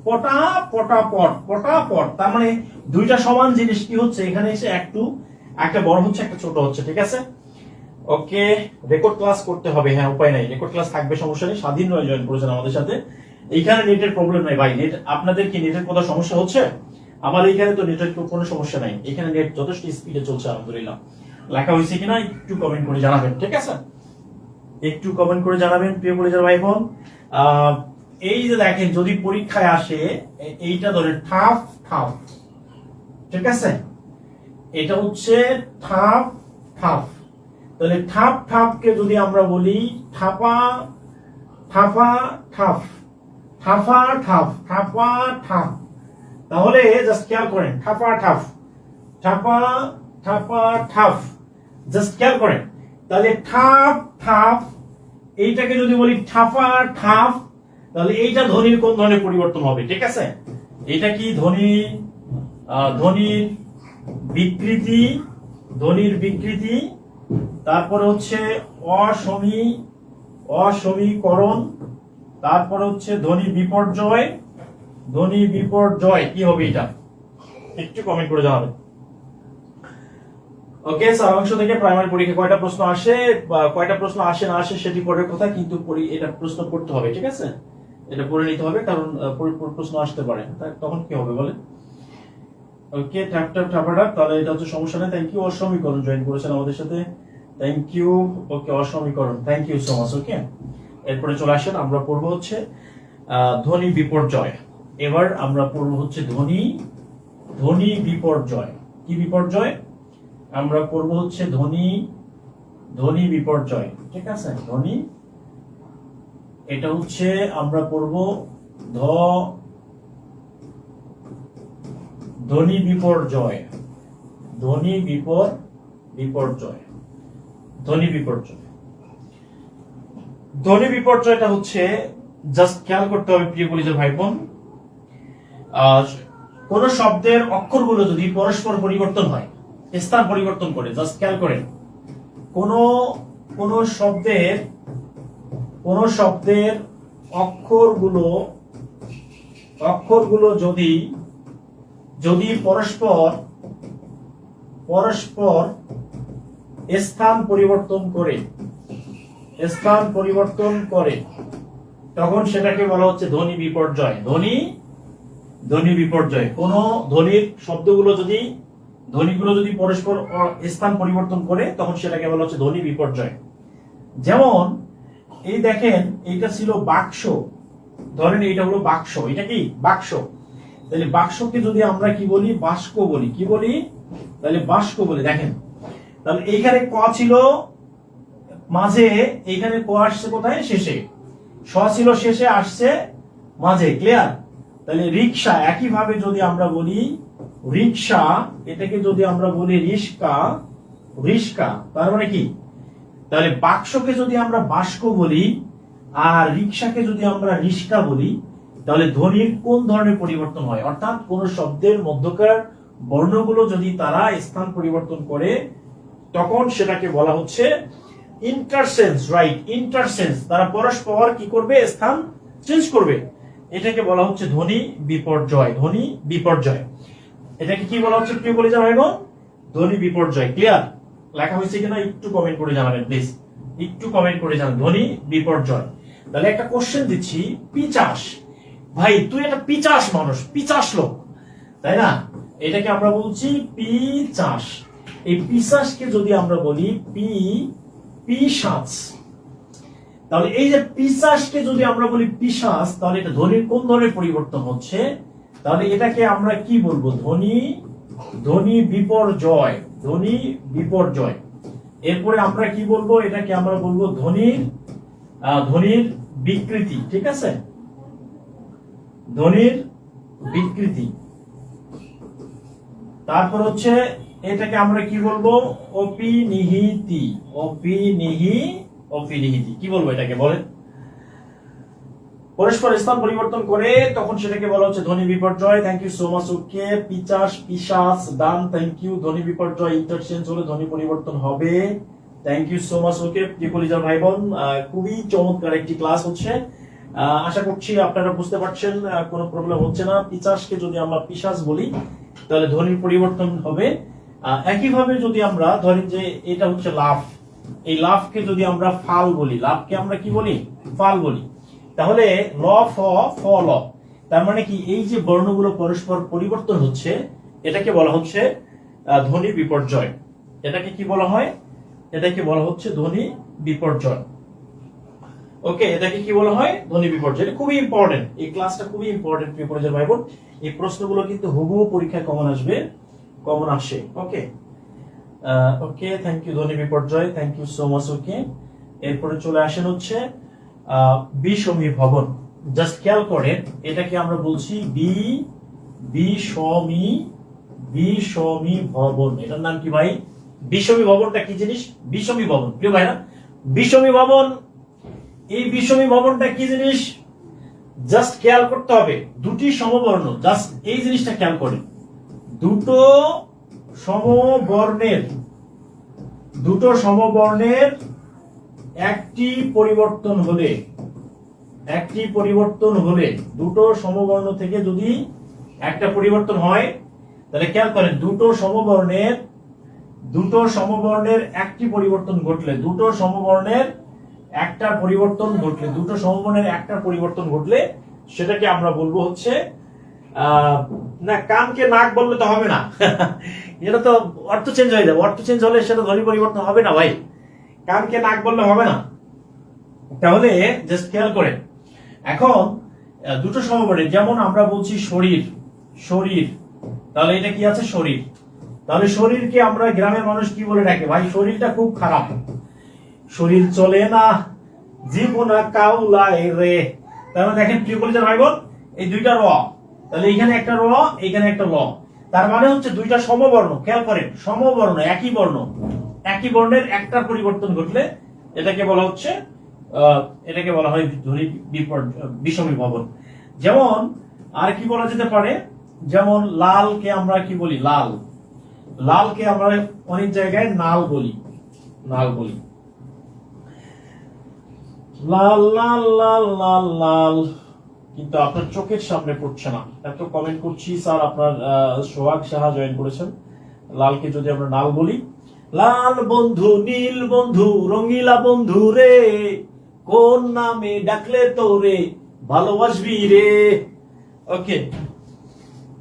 Speaker 1: পটা পটাপট, পটাপট। তার মানে দুইটা সমান জিনিস কি হচ্ছে এখানে এসে একটা বড় হচ্ছে, একটা ছোট হচ্ছে, ঠিক আছে। ওকে, রেকর্ড ক্লাস করতে হবে, হ্যাঁ উপায় নাই, রেকর্ড ক্লাস থাকবে, সমস্যা নেই। স্বাধীন নয় জয়েন করেছেন আমাদের সাথে, এইখানে নেটের প্রবলেম নাই ভাই। নেট আপনাদের কি নেটের কোথাও সমস্যা হচ্ছে? আমার এইখানে তো নেটের কোনো সমস্যা নাই, এখানে নেট যথেষ্ট স্পিডে চলছে আলহামদুলিল্লাহ। লেখা হয়েছে কিনা একটু কমেন্ট করে জানাবেন, ঠিক আছে? একটু কমেন্ট করে জানাবেন প্রিয় কলেজের ভাই বোন। এই যে দেখেন, যদি পরীক্ষায় আসে এইটা ধরে ঠাপ ঠাপ, ঠিক আছে, এটা হচ্ছে ঠাপ ঠাপ। তাহলে ঠাপ ঠাপকে যদি আমরা বলি ঠাপা ঠাপা ঠাপ, ঠাপা ঠাপ, ঠাপা ঠাপ, তাহলে জাস্ট খেয়াল করেন, ঠাপা ঠাপ, ঠাপা ঠাপা ঠাপ, জাস্ট খেয়াল করেন। তাহলে ঠাপ ঠাপ, এইটাকে যদি বলি ঠাপা ঠাপ, তাহলে এইটা ধ্বনির কোন ধরনের পরিবর্তন হবে? ঠিক আছে, এটা কি ধ্বনির বিকৃতি, ধ্বনির বিকৃতি। তারপরে হচ্ছে অসমীকরণ, তারপরে হচ্ছে ধ্বনি বিপর্যয়, ধ্বনি বিপর্যয় কি হবে এটা? একটু কমেন্ট করে জানাবেন। ওকে, সারাংশ থেকে প্রাইমারি পরীক্ষা কয়টা প্রশ্ন আসে বা কয়টা প্রশ্ন আসে না আসে সেটি পরের কথা, কিন্তু এটা প্রশ্ন পড়তে হবে, ঠিক আছে, এটা পড়ে নিতে হবে, কারণ প্রশ্ন আসতে পারে, তখন কি হবে বলে। ওকে, ট্যাপ ট্যাপ ঠাপাটাপ, তাহলে এটা হচ্ছে সমস্যা নেই। থ্যাংক ইউ, অসমীকরণ জয়েন করেছেন আমাদের সাথে, থ্যাংক ইউ। ওকে, অসমীকরণ, thank you so much. Okay, এরপরে চলে আসেন, আমরা পড়বো হচ্ছে ধ্বনি বিপর্যয়। এবার আমরা পড়বো হচ্ছে ধ্বনি বিপর্যয়। কি বিপর্যয়? আমরা পড়বো হচ্ছে ধ্বনি বিপর্যয়, ঠিক আছে। এটা হচ্ছে আমরা পড়বো ধ্বনি বিপর্যয়, ধ্বনি বিপর্যয়, ধ্বনি বিপর্যয়। ধ্বনি বিপর্যয়টা হচ্ছে, জাস্ট খেয়াল করতে হবে প্রিয় কলেজের ভাই বোন, কোন শব্দের অক্ষরগুলো যদি পরস্পর পরিবর্তন হয়, স্থান পরিবর্তন করে, জাস্ট খেয়াল করেন, কোন শব্দের অক্ষরগুলো অক্ষরগুলো যদি যদি পরস্পর পরস্পর স্থান পরিবর্তন করে তখন সেটাকে বলা হচ্ছে ধ্বনি বিপর্যয়। ধ্বনি বিপর্যয়। কোন ধ্বনির শব্দগুলো যদি ধ্বনিগুলো যদি পরস্পর স্থান পরিবর্তন করে তখন সেটাকে বলা হচ্ছে ধ্বনি বিপর্যয়। যেমন এই দেখেন, এইটা ছিল বাক্স, ধরেন এইটা হলো বাক্স, এটা কি বাক্স। তাহলে বাক্সকে যদি আমরা কি বলি, বাস্ক বলি। কি বলি? তাহলে বাস্ক বলি। দেখেন, তাহলে এইখানে ক ছিল মাঝে, এইখানে ক আসছে কোথায়? শেষে। স ছিল শেষে, আসছে মাঝে। ক্লিয়ার? তাহলে রিক্সা, একইভাবে যদি আমরা বলি রিক্সা, এটাকে যদি আমরা বলি রিস্কা, রিস্কা, তার মানে কি? তাহলে বাক্সকে যদি আমরা বাস্ক বলি আর রিক্সাকে যদি আমরা রিস্কা বলি, তাহলে ধ্বনির কোন ধরনের পরিবর্তন হয়? অর্থাৎ কোন শব্দের মধ্যকার বর্ণগুলো যদি তারা স্থান পরিবর্তন করে তখন সেটাকে বলা হচ্ছে ইন্টারসেন্স। রাইট, ইন্টারসেন্স। তারা পরস্পর কি করবে? স্থান চেঞ্জ করবে। এটাকে বলা হচ্ছে ধ্বনি বিপর্যয়। ধ্বনি বিপর্যয়। এটাকে কি বলা হচ্ছে প্রিয় কলিজার ভাইবোন? ধ্বনি বিপর্যয়। ক্লিয়ার? লেখা হয়েছে কিনা একটু কমেন্ট করে জানাবেন প্লিজ, একটু কমেন্ট করে জানাবেন। ধ্বনি বিপর্যয়। তাহলে একটা কোশ্চেন দিচ্ছি, পিচাস। ভাই তুই একটা পিচাস মানুষ, পিচাস লোক, তাই না? এটাকে আমরা বলছি পিচাস। এই পিচাসকে যদি আমরা বলি পিশাচ, তাহলে এই যে পিশাচকে যদি আমরা বলি পিশাচ, তাহলে এটা ধ্বনির কোন ধরনের পরিবর্তন হচ্ছে? তাহলে এটাকে আমরা কি বলবো? ধ্বনি বিপর্যয়। ধ্বনি বিপর্যয়। এরপরে আমরা কি বলবো? এটাকে আমরা বলবো ধ্বনির বিকৃতি। ঠিক আছে? ধ্বনির বিকৃতি। তারপর হচ্ছে এটাকে আমরা কি বলবো? অপিনিহিতি। অপিনিহিতি কি বলবো এটাকে? বলেন। পরস্পর স্থান পরিবর্তন করে তখন সেটাকে বলা হচ্ছে ধ্বনি বিপর্যয়। Thank you so much. Okay, পিচাস, পিশাচ, ডান, থ্যাংক ইউ। ধ্বনি বিপর্যয় ইন্টারচেঞ্জ হলে ধ্বনি পরিবর্তন হবে। Thank you so much. Okay প্রিয় ভাই বোন, খুবই চমৎকার একটি ক্লাস হচ্ছে। আশা করছি আপনারা বুঝতে পারছেন, কোনো প্রবলেম হচ্ছে না। পিচাসকে যদি আমরা পিশাচ বলি তাহলে ধ্বনির পরিবর্তন হবে। একইভাবে যদি আমরা ধরেন যে এটা হচ্ছে লাফ, এই লাফকে যদি আমরা ফাল বলি, লাফকে আমরা কি বলি? ফাল বলি। তাহলে ল ফ ফ ল, তার মানে কি? এই যে বর্ণগুলো পরস্পর পরিবর্তন হচ্ছে এটাকে বলা হচ্ছে ধ্বনি বিপর্যয়। এটাকে কি বলা হয়? এটাকে বলা হচ্ছে ধ্বনি বিপর্যয়। ওকে, এটাকে কি বলা হয়? ধ্বনি বিপর্যয়। এটা খুবই ইম্পর্টেন্ট, এই ক্লাসটা খুবই ইম্পর্টেন্ট প্রিয় পরিচয় ভাই বোন। এই প্রশ্নগুলো কিন্তু হুবহু পরীক্ষায় কমন আসবে, কমন আসে। ওকে ওকে, থ্যাংক ইউ। ধ্বনি বিপর্যয়, thank you so much. Okay, এরপরে চলে আসেন হচ্ছে বিষমী ভবন। জাস্ট খেয়াল করেন, এটাকে আমরা বলছি বিষমী ভবন। এটার নাম কি ভাই? বিষমী ভবনটা কি জিনিস? বিষমী ভবন প্রিয় ভাইরা, বিষমী ভবন। এই বিষমী ভবনটা কি জিনিস? জাস্ট খেয়াল করতে হবে, দুটি সমবর্ণ, জাস্ট এই জিনিসটা খেয়াল করেন। দুটো সমবর্ণের একটি পরিবর্তন হলে, দুটো সমবর্ণ থেকে যদি একটা পরিবর্তন হয়, তাহলে খেয়াল করেন দুটো সমবর্ণের একটি পরিবর্তন ঘটলে, দুটো সমবর্ণের একটা পরিবর্তন ঘটলে সেটাকে আমরা বলবো হচ্ছে না, কানকে নাক বললে তো হবে না এটা তো অর্থ চেঞ্জ হয়ে যাবে। অর্থ চেঞ্জ হলে সেটা ধ্বনি পরিবর্তন হবে না ভাই, কানকে নাক বললে হবে না। তাহলে জাস্ট খেয়াল করেন, এখন দুটো সমবর্ণের, যেমন আমরা বলছি শরীর, তাহলে এটা কি আছে? শরীর। তাহলে শরীরকে আমরা গ্রামের মানুষ কি বলে ডাকে? ভাই শরীরটা খুব খারাপ, শরীর চলে না, জীবনা কাউলাই রে। তাহলে দেখেন প্রিয় কলিজার ভাই বোন, এই দুইটা র, তাহলে এখানে একটা র, এখানে একটা ল, তার মানে হচ্ছে দুইটা সমবর্ণ। খেয়াল করেন, সমবর্ণ, একই বর্ণের একটা পরিবর্তন ঘটলে এটাকে বলা হচ্ছে এটাকে বলা হয় ধ্বনি বিষমী ভবন। যেমন আর কি বলা যেতে পারে? যেমন লালকে আমরা কি বলি? লালকে আমরা অনেক জায়গায় নাল বলি। লাল লাল লাল লাল লাল, কিন্তু আপনার চোখের সামনে পড়ছে না। এত কমেন্ট করছি স্যার, আপনার সোহাগ সাহা জয়েন করেছেন। লালকে যদি আমরা নাল বলি, লাল বন্ধু নীল বন্ধু রঙিলা বন্ধু রে, কোন নামে ডাকলে তোরে ভালোবাসবি রে। ওকে,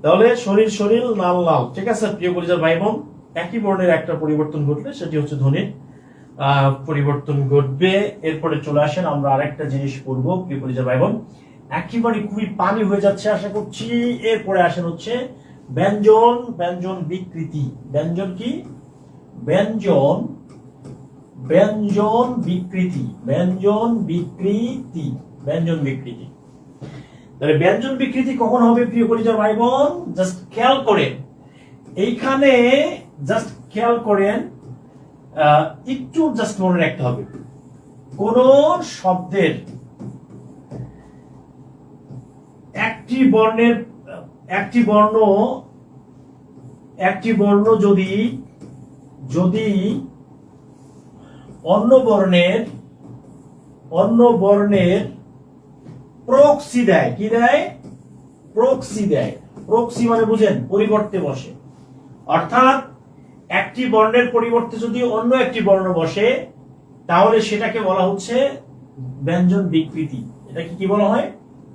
Speaker 1: তাহলে শরীর শরীর লাল লাল, ঠিক আছে প্রিয় পরিবার ভাই বোন। একই বর্ণের একটা পরিবর্তন ঘটলে সেটি হচ্ছে ধ্বনির পরিবর্তন ঘটবে। এরপরে চলে আসেন আমরা আরেকটা জিনিস পড়বো প্রিয় পরিবার ভাই বোন। একেবারে খুবই পানি হয়ে যাচ্ছে আশা করছি। এরপরে আসেন হচ্ছে ব্যঞ্জন, ব্যঞ্জন বিকৃতি। ব্যঞ্জন কি? ব্যঞ্জন, ব্যঞ্জন বিকৃতি, ব্যঞ্জন বিকৃতি, ব্যঞ্জন বিকৃতি। তাহলে ব্যঞ্জন বিকৃতি কখন হবে প্রিয় পরিবার ভাই বোন? জাস্ট খেয়াল করেন এইখানে, জাস্ট খেয়াল করেন, একটু জাস্ট মনে রাখতে হবে কোন শব্দের একটি বর্ণের একটি বর্ণ যদি যদি অন্য বর্ণের প্রক্সি দেয়। কি দেয়? প্রক্সি দেয়। প্রক্সি মানে বুঝেন, পরিবর্তে বসে। অর্থাৎ একটি বর্ণের পরিবর্তে যদি অন্য একটি বর্ণ বসে, তাহলে সেটাকে বলা হচ্ছে ব্যঞ্জন বিকৃতি। এটাকে কি বলা হয়?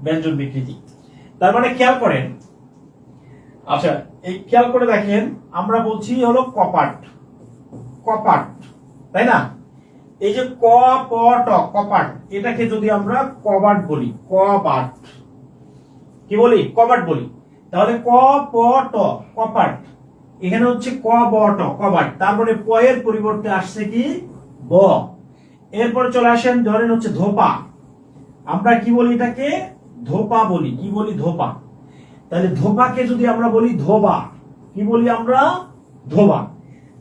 Speaker 1: ব্যঞ্জন বিকৃতি। তার মানে খেয়াল করেন, আচ্ছা এই খেয়াল করে দেখেন, আমরা বলছি হলো কপাট, কপাট, তাই না? এই যে ক প ট, কপাট, এটাকে যদি আমরা কবাট বলি, কবাট, কি বলি? কবাট বলি। তাহলে ক প ট, কপাট, এখানে হচ্ছে ক ব ট, কবাট। তারপরে প এর পরিবর্তে আসছে কি? ব। এরপরে চলে আসেন, ধরেন হচ্ছে ধোপা। আমরা কি বলি? এটাকে ধোপা বলি। কি বলি? ধোপা। তাহলে ধোপাকে যদি আমরা বলি ধোবা, কি বলি আমরা? ধোবা।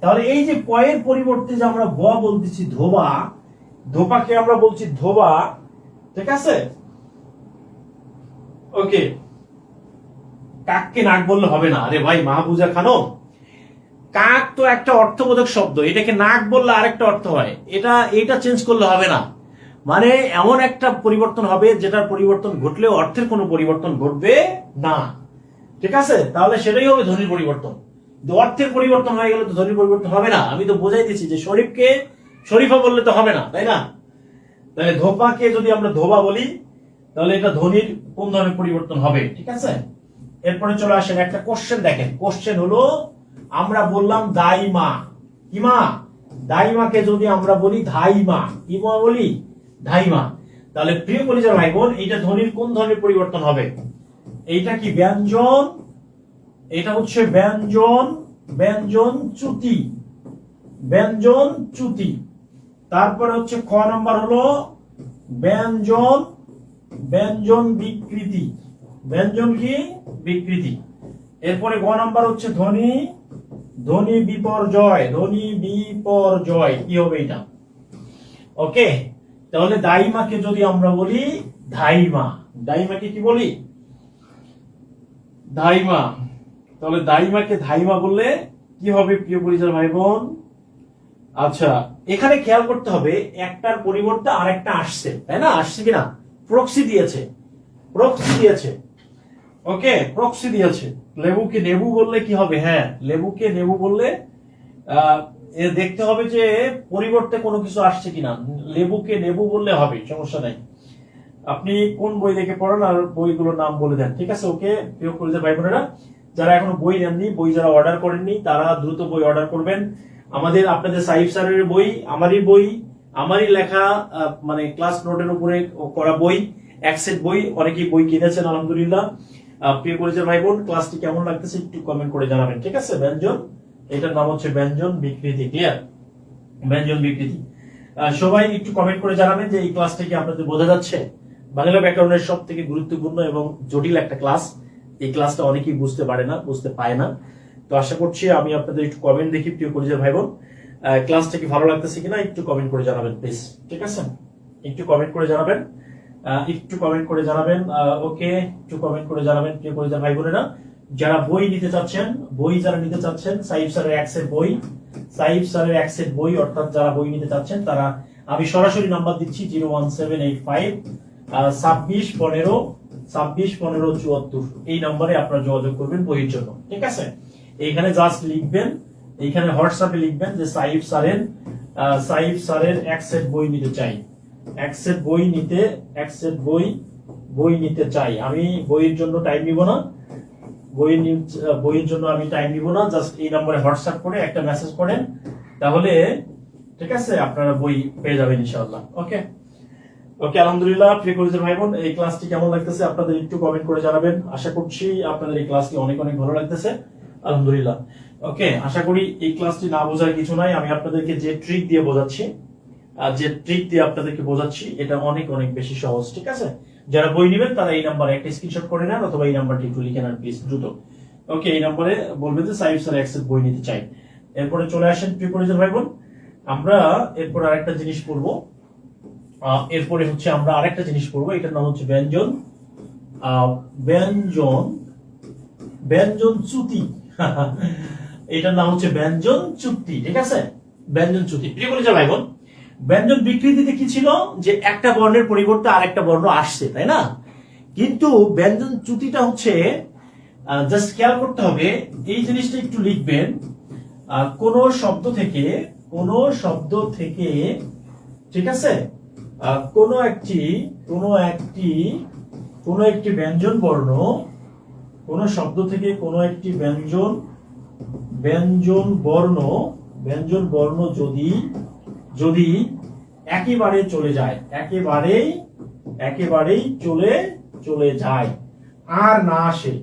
Speaker 1: তাহলে এই যে পয়ের পরিবর্তে যে আমরা ব বলতেছি ধোবা, ধোপাকে আমরা বলছি ধোবা, ঠিক আছে? ওকে, কাককে নাক বললে হবে না। আরে ভাই মাহবুজা খানম, কাক তো একটা অর্থবোধক শব্দ, এটাকে নাক বললে আরেকটা অর্থ হয়। এটা চেঞ্জ করলে হবে না। মানে এমন একটা পরিবর্তন হবে যেটার পরিবর্তন ঘটলে অর্থের কোনো পরিবর্তন ঘটবে না, ঠিক আছে? তাহলে সেটাই হবে ধ্বনির পরিবর্তন। অর্থের পরিবর্তন হয়ে গেলে তো ধ্বনির পরিবর্তন হবে না। আমি তো বোঝাই দিচ্ছি যে শরীফকে শরীফা বললে তো হবে না, তাই না? তাহলে ধোপাকে যদি আমরা ধোবা বলি, তাহলে এটা ধ্বনির কোন ধরনের পরিবর্তন হবে, ঠিক আছে? এরপরে চলে আসেন একটা কোশ্চেন দেখেন। কোশ্চেন হলো, আমরা বললাম দাইমা, কি মা? দাইমাকে যদি আমরা বলি ধাইমা, কি মা বলি? ধাইমা। তাহলে প্রিয় পরিবার ভাই বোন, এটা ধ্বনির কোন ধরনের পরিবর্তন হবে? এইটা কি ব্যঞ্জন? এটা হচ্ছে ব্যঞ্জন, ব্যঞ্জন চ্যুতি, ব্যঞ্জন চ্যুতি। তারপরে হচ্ছে খ নাম্বার হলো ব্যঞ্জন, ব্যঞ্জন বিকৃতি, ব্যঞ্জন কি? বিকৃতি। এরপরে গ নাম্বার হচ্ছে ধ্বনি, ধ্বনি বিপর্যয়, ধ্বনি বিপর্যয়। কি হবে এটা? ওকে, তাহলে দাইমাকে যদি আমরা বলি ধাইমা, দাইমাকে কি বলি? ধাইমা। তাহলে দাইমাকে ধাইমা বললে কি হবে প্রিয় পরিবার ভাই বোন? আচ্ছা, এখানে খেয়াল করতে হবে একটার পরিবর্তে আরেকটা আসছে, তাই না? আসছে কিনা? প্রক্সি দিয়েছে, প্রক্সি দিয়েছে। ওকে, প্রক্সি দিয়েছে। লেবুকে নেবু বললে কি হবে? হ্যাঁ, লেবুকে নেবু বললে দেখতে হবে যে পরিবর্তে কোনো কিছু আসছে কিনা। লেবুকে নেবু বললে হবে, সমস্যা নাই। আপনি কোন বই দেখে পড়েন আর বইগুলোর নাম বলে দেন, ঠিক আছে? ওকে প্রিয় পরিবার ভাই বোনেরা, যারা এখনো বই নেননি, বই যারা অর্ডার করেননি, তারা দ্রুত বই অর্ডার করবেন। আপনাদের সাইফ স্যারের বই, আমারই বই, আমারই লেখা, মানে ক্লাস নোটের উপরে করা বই, এক সেট বই, অনেকেই বই কিনেছেন আলহামদুলিল্লাহ। প্রিয় পরিচয় ভাই বোন, ক্লাসটি কেমন লাগতেছে একটু কমেন্ট করে জানাবেন, ঠিক আছে? ব্যঞ্জন, এটার নাম হচ্ছে ব্যঞ্জন বিকৃতি। ক্লিয়ার? ব্যঞ্জন বিকৃতি। সবাই একটু কমেন্ট করে জানাবেন যে এই ক্লাসটা কি আপনাদের বোঝা যাচ্ছে। বাংলা ব্যাকরণের সব থেকে গুরুত্বপূর্ণ এবং জটিল একটা ক্লাস। এই ক্লাসটা অনেকেই বুঝতে পারে না, বুঝতে পায় না। তো আশা করছি আমি আপনাদের একটু কমেন্ট দেখি প্রিয় পরিচয় ভাই বোন, ক্লাসটা কি ভালো লাগতেছে কিনা একটু কমেন্ট করে জানাবেন প্লিজ, ঠিক আছে? একটু কমেন্ট করে জানাবেন, একটু কমেন্ট করে জানাবেন। ওকে, একটু কমেন্ট করে জানাবেন প্রিয় পরিচয় ভাই বোনেরা। যারা বই নিতে চাচ্ছেন, বই যারা নিতে চাচ্ছেন, সাইফ স্যারের এক সেট বই, সাইফ স্যারের এক সেট বই, অর্থাৎ যারা বই নিতে চাচ্ছেন তারা, আমি সরাসরি নাম্বার দিচ্ছি 01785 26 15 261574 এই নম্বরে আপনারা যোগাযোগ করবেন বইয়ের জন্য। ঠিক আছে, এইখানে জাস্ট লিখবেন, এইখানে হোয়াটসঅ্যাপে লিখবেন যে সাইফ স্যারের এক সেট বই নিতে চাই, এক সেট বই নিতে চাই। আমি বইয়ের জন্য টাইম নিব না, বইয়ের জন্য আমি টাইম নিব না, জাস্ট এই নম্বরে হোয়াটসঅ্যাপ করে একটা মেসেজ করেন, তাহলে ঠিক আছে আপনারা বই পেয়ে যাবেন ইনশাআল্লাহ। ওকে ওকে, আলহামদুলিল্লাহ। প্রিয় কলেজের ভাই বোন, এই ক্লাসটি কেমন লাগতেছে আপনাদের একটু কমেন্ট করে জানাবেন। আশা করছি আপনাদের এই ক্লাসটি অনেক অনেক ভালো লাগতেছে, আলহামদুলিল্লাহ। ওকে, আশা করি এই ক্লাসটি না বোঝার কিছু নাই। আমি আপনাদেরকে যে ট্রিক দিয়ে বোঝাচ্ছি, এটা অনেক অনেক বেশি সহজ। ঠিক আছে, যারা বই নেবেন তারা এই নাম্বারে একটা স্ক্রিনশট করে নেন, অথবা এই নাম্বারটি একটু লিখে নেন প্লিজ দ্রুত। ওকে, এই নাম্বারে বলবেন যে সাইফ স্যার এক্সেল বই নিতে চাই। এরপরে চলে আসেন প্রিয় কলেজের ভাই বোন, আমরা এরপর আরেকটা জিনিস পড়বো। এরপরে হচ্ছে আমরা আরেকটা জিনিস পড়বো, এটার নাম হচ্ছে ব্যঞ্জন চ্যুতি। এটার নাম হচ্ছে ব্যঞ্জন চ্যুতি। ঠিক আছে, ব্যঞ্জন চ্যুতি। প্রিয় কলেজের ভাই বোন, ব্যঞ্জন বিকৃতিতে কি ছিল, যে একটা বর্ণের পরিবর্তে আরেকটা বর্ণ আসছে, তাই না? কিন্তু ব্যঞ্জন চ্যুতিটা হচ্ছে, জাস্ট খেয়াল করতে হবে এই জিনিসটা একটু লিখবেন, কোন শব্দ থেকে ঠিক আছে, কোন একটি ব্যঞ্জন বর্ণ, কোন শব্দ থেকে কোন একটি ব্যঞ্জন বর্ণ যদি একেবারে চলে যায়, একেবারেই চলে যায়, আর না আসে,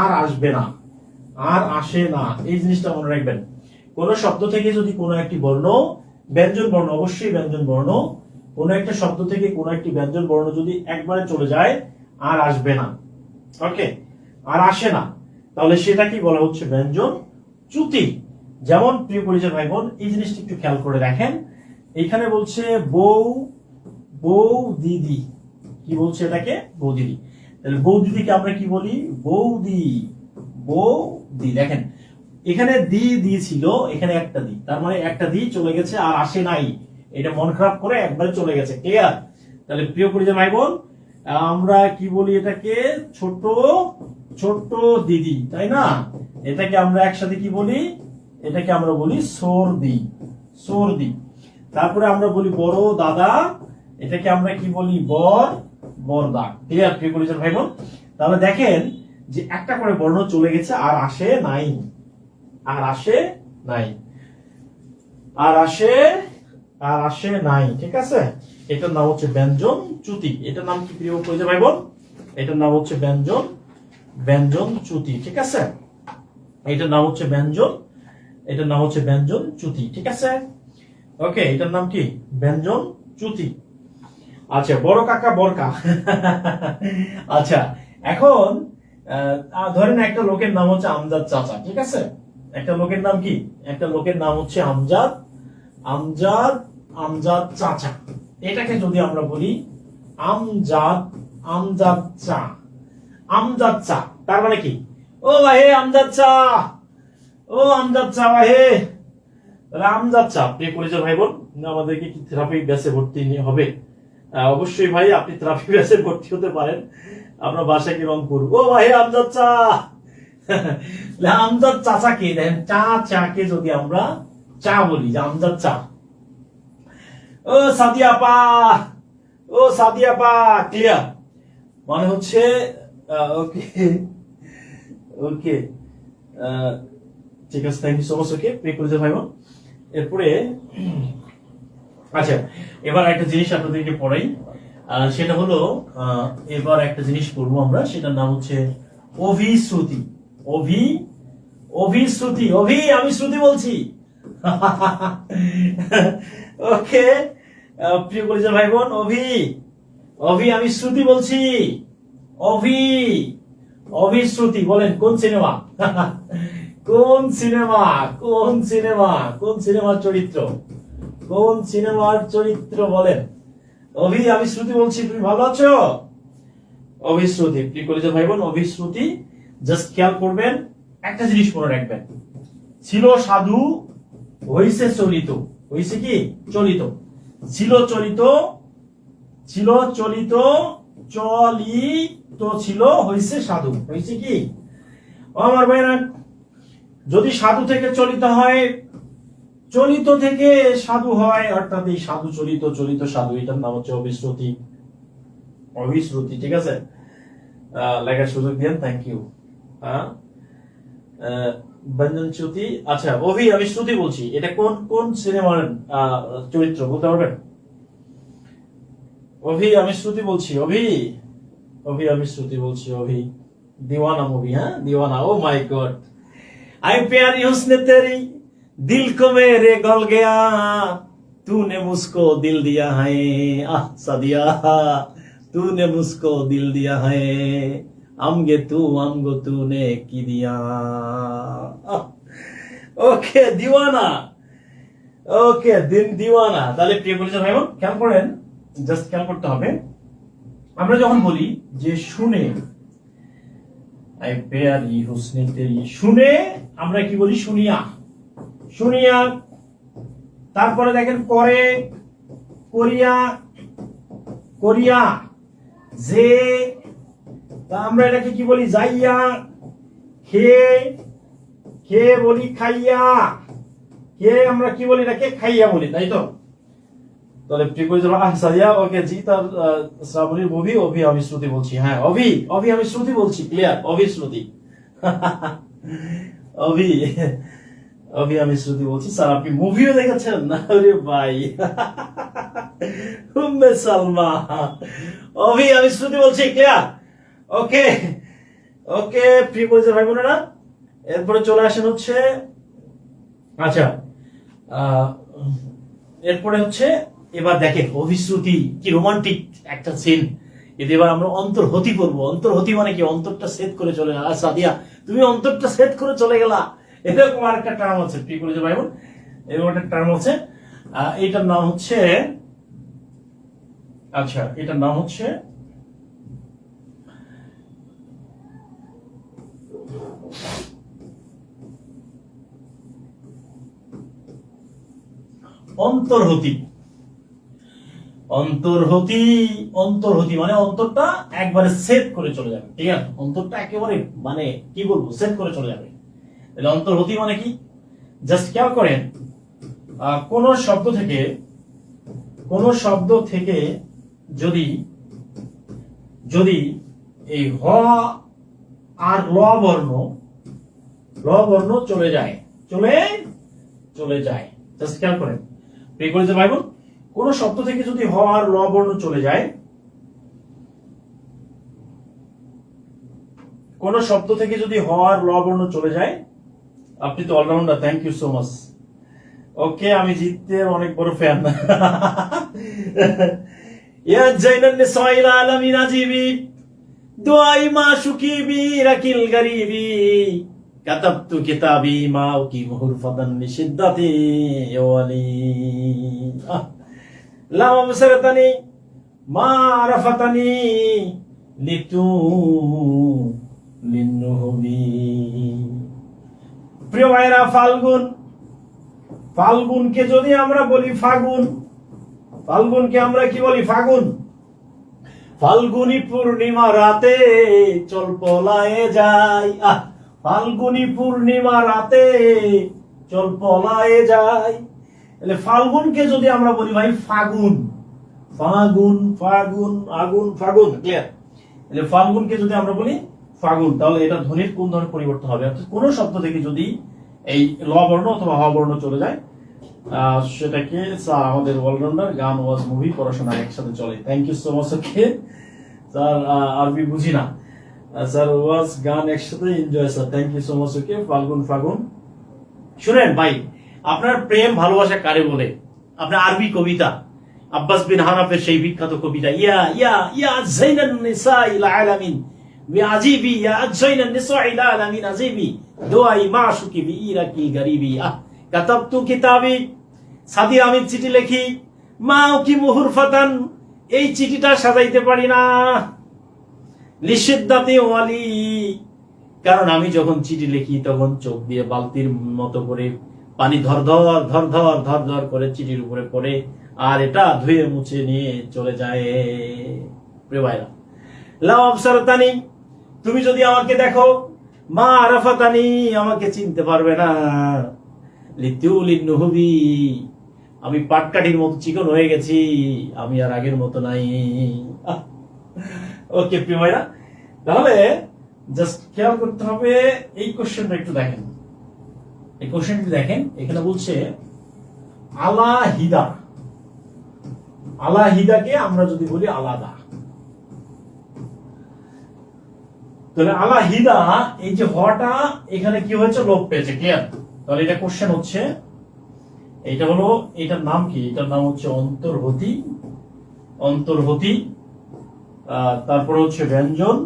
Speaker 1: আর আসবে না, আর আসে না, এই জিনিসটা মনে রাখবেন। কোন শব্দ থেকে যদি কোনো একটি বর্ণ, ব্যঞ্জন বর্ণ, অবশ্যই ব্যঞ্জন বর্ণ, কোন একটা শব্দ থেকে কোন একটি ব্যঞ্জন বর্ণ যদি একবারে চলে যায়, আর আসবে না, ওকে, আর আসে না, তাহলে সেটা কি বলা হচ্ছে? ব্যঞ্জন চ্যুতি। যেমন প্রিয় পরিচয় ভাই বোন, এই জিনিসটা একটু খেয়াল করে দেখেন, এখানে বলছে বউ দিদি, কি বলছে এটাকে? বউ দিদি। তাহলে বউ দিদিকে আমরা কি বলি? বৌদি। দেখেন এখানে দি ছিল, এখানে একটা দি, তার মানে একটা দি চলে গেছে, আর আসে নাই, এটা মন খারাপ করে একবারে চলে গেছে। ক্লিয়ার? তাহলে প্রিয় পরিচয় ভাই বোন, আমরা কি বলি এটাকে? ছোট দিদি, তাই না? এটাকে আমরা একসাথে কি বলি? এটাকে আমরা বলি সর্দি। তারপরে আমরা বলি বড় দাদা, এটাকে আমরা কি বলি? বরদা। ক্লিয়ার প্রিয় পরিচয় ভাই বোন? তাহলে দেখেন যে একটা করে বর্ণ চলে গেছে, আর আসে নাই, ঠিক আছে? এটার নাম হচ্ছে ব্যঞ্জন চ্যুতি। এটার নাম কি প্রিয় পরিচয় ভাই বোন? এটার নাম হচ্ছে ব্যঞ্জন চ্যুতি। ঠিক আছে, এটার নাম হচ্ছে ব্যঞ্জন চ্যুতি। ঠিক আছে, ওকে, এটার নাম কি? ব্যঞ্জন চ্যুতি। আচ্ছা, বড় কাকা বরকা। আচ্ছা, এখন ধরেন একটা লোকের নাম হচ্ছে আমজাদ চাচা। ঠিক আছে, একটা লোকের নাম কি? একটা লোকের নাম হচ্ছে আমজাদ চাচা। এটাকে যদি আমরা বলি আমজাদ চা, তার মানে কি? ও ভাই আমজাদ চা ভাই, তাহলে আমজাদ চা। প্রিয় পরিচয় ভাই বোন, আমাদেরকে কি থেরাপি ব্যাচে ভর্তি হবে? অবশ্যই ভাই, আপনি থেরাপি ব্যাচে ভর্তি হতে পারেন। আমরা বাসা কি রংপুর। ও ভাই আমজাদ চা। আমজাদ চাচাকে দেখেন, চাকে যদি আমরা চা বলি, যে আমজাদ চা। ও সাদিয়া পা, ক্লিয়ার? মানে হচ্ছে ওকে, ঠিক আছে, thank you so much. Okay প্রিয় পরিচয় ভাই বোন, এরপরে আচ্ছা, এবার একটা জিনিস আপনাদেরকে পড়াই, সেটা হলো এবার একটা জিনিস পড়বো আমরা, সেটার নাম হচ্ছে অভিশ্রুতি। অভিশ্রুতি, আমি শ্রুতি বলছি। ওকে প্রিয় পরিচয় ভাই বোন, আমি শ্রুতি বলছি। অভিশ্রুতি বলেন কোন সিনেমা? কোন সিনেমার চরিত্র? কোন সিনেমার চরিত্র বলেন? আমি শ্রুতি বলছি, তুমি ভালো আছো? অভিশ্রুতি। প্রিয় কলেজের ভাই বোন, অভিশ্রুতি। জাস্ট খেয়াল করবেন, একটা জিনিস মনে রাখবেন, ছিল সাধু হইছে চলিত। হইছে কি? চলিত। ছিল চলিত
Speaker 2: চলিত ছিল হইছে সাধু। হইছে কি ও আমার ভাইরা, যদি সাধু থেকে চলিত হয়, চলিত থেকে সাধু হয়, অর্থাৎ এই সাধু চলিত, চলিত সাধু, এটার নাম হচ্ছে অভিশ্রুতি। অভিশ্রুতি, ঠিক আছে? লেখার সুযোগ দিন, থ্যাংক ইউ। ব্যঞ্জনচ্যুতি, আচ্ছা আমি শ্রুতি বলছি, এটা কোন কোন সিনেমার চরিত্র বলতে পারবেন? আমি শ্রুতি বলছি, আমি শ্রুতি বলছি, दीवाना मूवी, हाँ दीवाना, ओ माय गॉड, आई प्यारी हुस्न तेरी दिल को मेरे गल गया, तूने मुझको दिल दिया है, आह सदिया तूने मुझको दिल दिया है, আমগে तूने की दिया। ওকে দিওয়ানা, ওকে দিওয়ানা। তাহলে প্রিয় পরিচিত ভাই বোন খেয়াল করেন, জাস্ট খেয়াল করতে হবে, আমরা যখন বলি যে শুনে, আই প্যারি হুসনে তেরি, শুনে আমরা কি বলি? শুনিয়া, শুনিয়া। তারপরে দেখেন করে, করিয়া, করিয়া, যে, তা আমরা এটাকে কি বলি? যাইয়া। খেয়ে, খেয়ে বলি খাইয়া, খেয়ে আমরা কি বলি? এটাকে খাইয়া বলি, তাই তো? তাহলে সাদিয়া, ওকে জি, তার শ্রাবণীর মুভি আমি শ্রুতি বলছি। হ্যাঁ আমি শ্রুতি বলছি, ক্লিয়ার, শ্রুতি আমি শ্রুতি বলছি। স্যার আপনি মুভিও দেখেছেন না? আরে ভাই উম্মে সালমা, আমি শ্রুতি বলছি, ক্লিয়ার? ওকে ওকে প্রিয় পরিচিত ভাই বোনেরা, এরপরে চলে আসেন হচ্ছে, আচ্ছা এরপরে হচ্ছে, এবার দেখেন অভিশ্রুতি কি রোমান্টিক একটা সিন। এবার আমরা অন্তর্হতি করবো। অন্তর্হতি মানে কি? অন্তরটা সেট করে চলে গেল। সাদিয়া তুমি অন্তরটা সেট করে চলে গেলা, এরকম আরেকটা টার্ম আছে প্রিয় পরিচিত ভাই বোন, এরকম একটা টার্ম আছে। এটার নাম হচ্ছে, আচ্ছা এটার নাম হচ্ছে অন্তর্হতি। অন্তর্হতি, অন্তর্হতি মানে অন্তরটা একবারে সেট করে চলে যাবে, ঠিক আছে? অন্তরটা একেবারে মানে কি বলবো, সেট করে চলে যাবে। তাহলে অন্তর্হতি মানে কি? জাস্ট খেয়াল করেন, কোন শব্দ থেকে যদি যদি এই হ আর ল বর্ণ চলে যায়, চলে যায়, জাস্ট খেয়াল করেন প্রিয় পরিচিত ভাই বোন, কোন শব্দ থেকে যদি হ আর ল বর্ণ চলে যায়, কোন শব্দ থেকে যদি হ আর ল বর্ণ চলে যায়, আপনি তো allrounder, thank you so much. Okay আমি জিতের অনেক বড় ফ্যান। ইয়া জাইনান নিসাইল আলামিন আজিবি দুআই মাশুকিবি রাকিল গরিবি কাতাবতু কিতাবি মা উকি মুহরফাদান লিশিদ্দাতি ওয়ালি লা মাবসারাতানি মা আরাফাতানি লিতু লিন্নুহবি। প্রিয় ভাইরা, ফাল্গুনকে যদি আমরা বলি ফাগুন, ফাল্গুনকে আমরা কি বলি? ফাগুন। ফাল্গুনি পূর্ণিমা রাতে চল পলায়ে যাই, ফাল্গুনি পূর্ণিমা রাতে চল পলায়ে যাই। তাহলে ফাল্গুনকে যদি আমরা বলি ভাই ফাগুন, ফাগুন ফাগুন আগুন ফাগুন, ক্লিয়ার? তাহলে ফাল্গুনকে যদি আমরা বলি ফাগুন, তাহলে এটা ধ্বনির কোন ধরনের পরিবর্তন হবে? অর্থাৎ কোন শব্দ থেকে যদি এই ল বর্ণ অথবা হ বর্ণ চলে যায়, সেটাকে স্যার আমাদের অলরাউন্ডার, গান ওয়াজ মুভি পড়াশোনা একসাথে চলে। Thank you so much. Okay sir, আরবি বুঝি না স্যার, ওয়াজ গান একসাথে enjoy sir, thank you so much. Okay ফাল্গুন ফাগুন। শুনেন ভাই, আপনার প্রেম ভালোবাসা কারে বলে? আপনার আরবি কবিতা, আব্বাস বিন হানাফের সেই বিখ্যাত কবিতা, ইয়া ইয়া ইয়া জাইনান নিসাইল আলামিন আজিবি, ইয়া জাইনান নিসাইল আলামিন আজিবি দুআই মাশুকি বিইরাকিল গরিবি কাতাবতু কিতাবি। সাদিয়া আমি চিঠি লিখি, মা কি মুহরফাতান, এই চিঠিটা সাজাইতে পারি না, লিশিদ্দাতি ওয়ালি, কারণ আমি যখন চিঠি লিখি তখন চোখ দিয়ে বালতির মতো করে পানি ধর ধর করে চিঠির উপরে পড়ে, আর এটা ধুয়ে মুছে নিয়ে চলে যায়। প্রিয় ভাইরা, লাউ আবসারতানি, তুমি যদি আমাকে দেখো, মা আরাফাতানি, আমাকে চিনতে পারবে না। লিতুলিন নুহবি, আমি পাটকাঠির মতো চিকন হয়ে গেছি, আমি আর আগের মতো নাই। ওকে প্রিয় ভাইরা, তাহলে জাস্ট খেয়াল করতে হবে এই কোশ্চেনটা একটু দেখেন। এই কোশ্চেনটি দেখেন, এখানে বলছে আলাহিদা। আলাহিদাকে আমরা যদি বলি আলাদা, তাহলে আলাহিদা, এই যে হটা এখানে কি হয়েছে, লোপ পেয়েছে। ক্লিয়ার? তাহলে এটা কোশ্চেন হচ্ছে, এটা হলো, এটার নাম কি? এটার নাম হচ্ছে অন্তর্হতি। অন্তর্হতি, তারপরে হচ্ছে ব্যঞ্জন,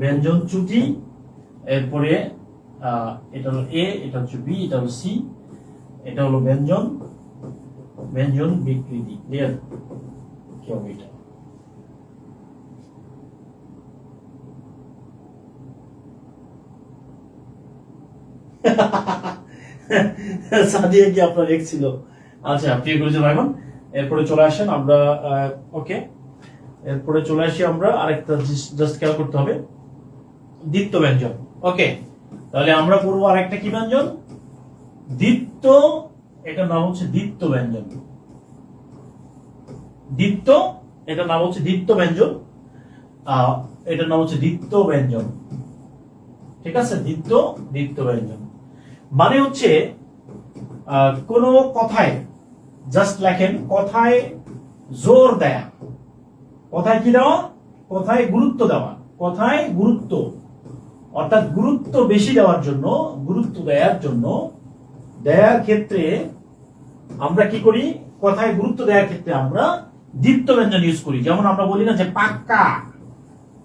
Speaker 2: ব্যঞ্জন চ্যুতি, এরপরে এটা হলো এ, এটা হচ্ছে বি, এটা হলো সি, এটা হলো ব্যঞ্জন, ব্যঞ্জন বিকৃতি। ক্লিয়ার? কি হবে এটা? সাদিয়া কি আপনার এক ছিল? আচ্ছা, প্রিয় গুরুজন ভাইবোন, এরপরে চলে আসেন আমরা, ওকে, এরপরে চলে আসি আমরা আরেকটা, জাস্ট খেয়াল করতে হবে দ্বিত্ব ব্যঞ্জন। ওকে, তাহলে আমরা পড়বো আরেকটা কি ব্যঞ্জন? দ্বিত্ব। এটার নাম হচ্ছে দ্বিত্ব ব্যঞ্জন। দ্বিত্ব, এটার নাম হচ্ছে দ্বিত্ব ব্যঞ্জন। এটার নাম হচ্ছে দ্বিত্ব ব্যঞ্জন। ঠিক আছে? দ্বিত্ব ব্যঞ্জন মানে হচ্ছে কোন কথায়, জাস্ট লেখেন, কথায় জোর দেয়া, কথায় কি দেওয়া, কথায় গুরুত্ব দেওয়া, কথায় গুরুত্ব, অর্থাৎ গুরুত্ব বেশি দেওয়ার জন্য, গুরুত্ব দেওয়ার জন্য, দেওয়ার ক্ষেত্রে আমরা কি করি? কথায় গুরুত্ব দেওয়ার ক্ষেত্রে আমরা দ্বিত্ব ব্যঞ্জন ইউজ করি। যেমন আমরা বলি না যে পাক্কা,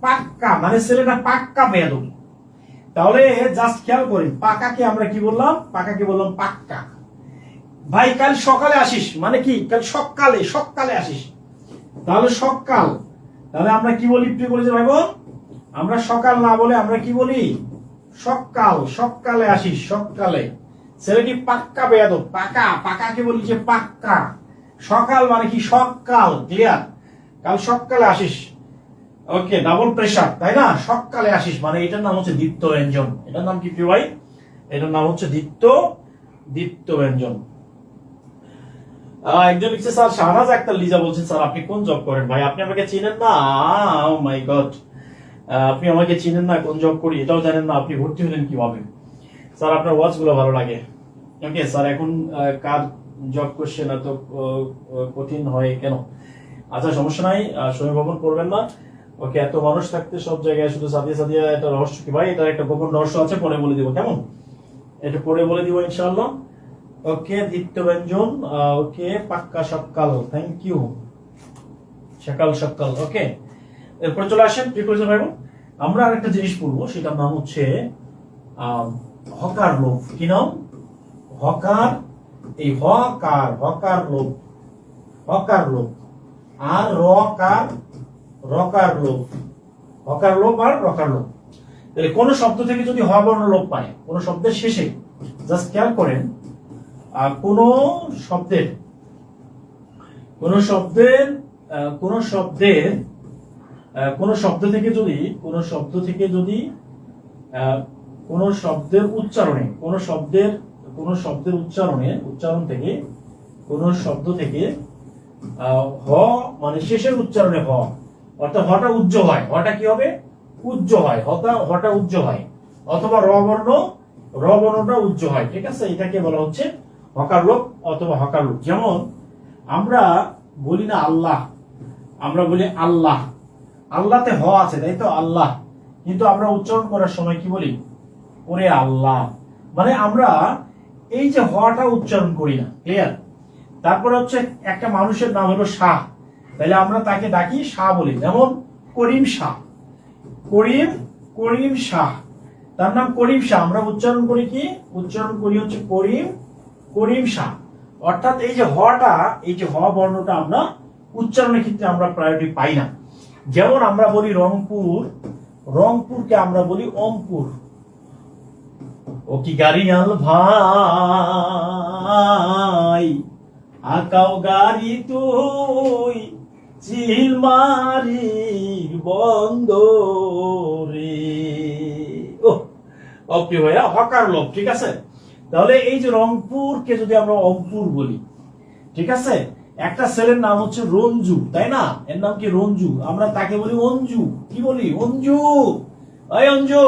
Speaker 2: পাক্কা মানে ছেলেটা পাক্কা বেয়াদব। তাহলে জাস্ট খেয়াল করি, পাকাকে আমরা কি বললাম? পাকাকে বললাম পাক্কা। ভাই কাল সকালে আসিস মানে কি? কাল সকালে, সকালে আসিস। তাহলে সকাল, তাহলে আমরা কি বলি প্রিয় বলেছে ভাই বোন? আমরা সকাল না বলে আমরা কি বলি? সকাল, সকালে আসিস, সকালে। ছেলেটি পাক্কা বেয়াদব, পাকা, পাকাকে বলি যে পাক্কা। সকাল মানে কি? সকাল। ক্লিয়ার? কাল সকালে আসিস। ওকে, ডাবল প্রেসার, তাই না? সকালে আসিস মানে এটার নাম হচ্ছে দ্বিত্ব ব্যঞ্জন। এটার নাম কি প্রিয় ভাই? এটার নাম হচ্ছে দ্বিত্ব ব্যঞ্জন। একজন লিখছে, স্যার শাহনাজ আক্তার লিজা বলছেন, স্যার আপনি কোন জব করেন? ভাই আপনি আমাকে চিনেন না? ও মাই গড, আপনি আমাকে চিনেন না? কোন জব করি এটাও জানেন না? আপনি ভর্তি হলেন কিভাবে? স্যার আপনার ওয়াচ গুলো ভালো লাগে। ওকে স্যার, এখন কার জব করছেন? এত কঠিন হয় কেন? আচ্ছা সমস্যা নাই, সময় ভবন করবেন না। ওকে, এত মানুষ থাকতে সব জায়গায় শুধু সাদিয়া সাদিয়া, এটা রহস্য কি ভাই? এটার একটা গোপন রহস্য আছে, পরে বলে দিব। কেমন? এটা পরে বলে দিব ইনশাআল্লাহ। ওকে, দ্বিত্ব ব্যঞ্জন। ওকে, পাক্কা সকাল, থ্যাংক ইউ। সকাল সকাল। ওকে, এরপর চলে আসেন প্রিপোজিশন ভাই। আমরা আরেকটা জিনিস পড়বো, সেটার নাম হচ্ছে হকার লোভ। কি নাম? হকার। এই হকার, হকার লোভ, হকার লোভ। আর রকার, রকার লোভ। হকার লোভ আর রকার লোভ। তাহলে কোন শব্দ থেকে যদি হ বর্ণ লোপ পায়, কোন শব্দের শেষে, জাস্ট খেয়াল করেন, কোন শব্দের, কোন শব্দের, কোন শব্দের, কোন শব্দ থেকে যদি, কোন শব্দ থেকে যদি, কোন শব্দের উচ্চারণে, কোন শব্দের, কোন শব্দের উচ্চারণে, উচ্চারণ থেকে, কোন শব্দ থেকে হ মানে শেষের উচ্চারণে হ, অর্থাৎ হটা উজ্জ হয়। হটা কি হবে? উজ্জ হয়। হটা উজ্জ হয়, অথবা র বর্ণ, র বর্ণটা উজ্জ হয়। ঠিক আছে? এটাকে বলা হচ্ছে হকার লোপ অথবা হকার লোপ। যেমন আমরা বলি না আল্লাহ, আমরা বলি আল্লাহ। আল্লাহতে হ আছে, তাই তো? আল্লাহ। কিন্তু আমরা উচ্চারণ করার সময় কি বলি? ওরে আল্লাহ। মানে আমরা এই যে হটা উচ্চারণ করি না। ক্লিয়ার? তারপর হচ্ছে একটা মানুষের নাম হলো শাহ, তাহলে আমরা তাকে ডাকি শাহ বলি। যেমন করিম শাহ, করিম, করিম শাহ, তার নাম করিম শাহ। আমরা উচ্চারণ করি কি? উচ্চারণ করি হচ্ছে করিম, করিম শাহ। অর্থাৎ এই যে হটা, এই যে হ বর্ণটা আমরা উচ্চারণের ক্ষেত্রে আমরা প্রায়োরিটি পাই না। যেমন আমরা বলি রংপুর, রংপুরকে আমরা বলি অমপুর। ও কি গাড়িয়াল ভাই, আকাও গাড়ি তুই, চিলমারির বন্দরে। ও প্রিয় ভাইয়া, হকার লোক, ঠিক আছে। তাহলে এই যে রংপুরকে যদি আমরা অঙ্কুর বলি, ঠিক আছে, একটা ছেলের নাম হচ্ছে রঞ্জু, তাই না? এর নাম কি রঞ্জু, আমরা তাকে বলি অঞ্জু। কি বলি? অঞ্জু। এই অঞ্জু,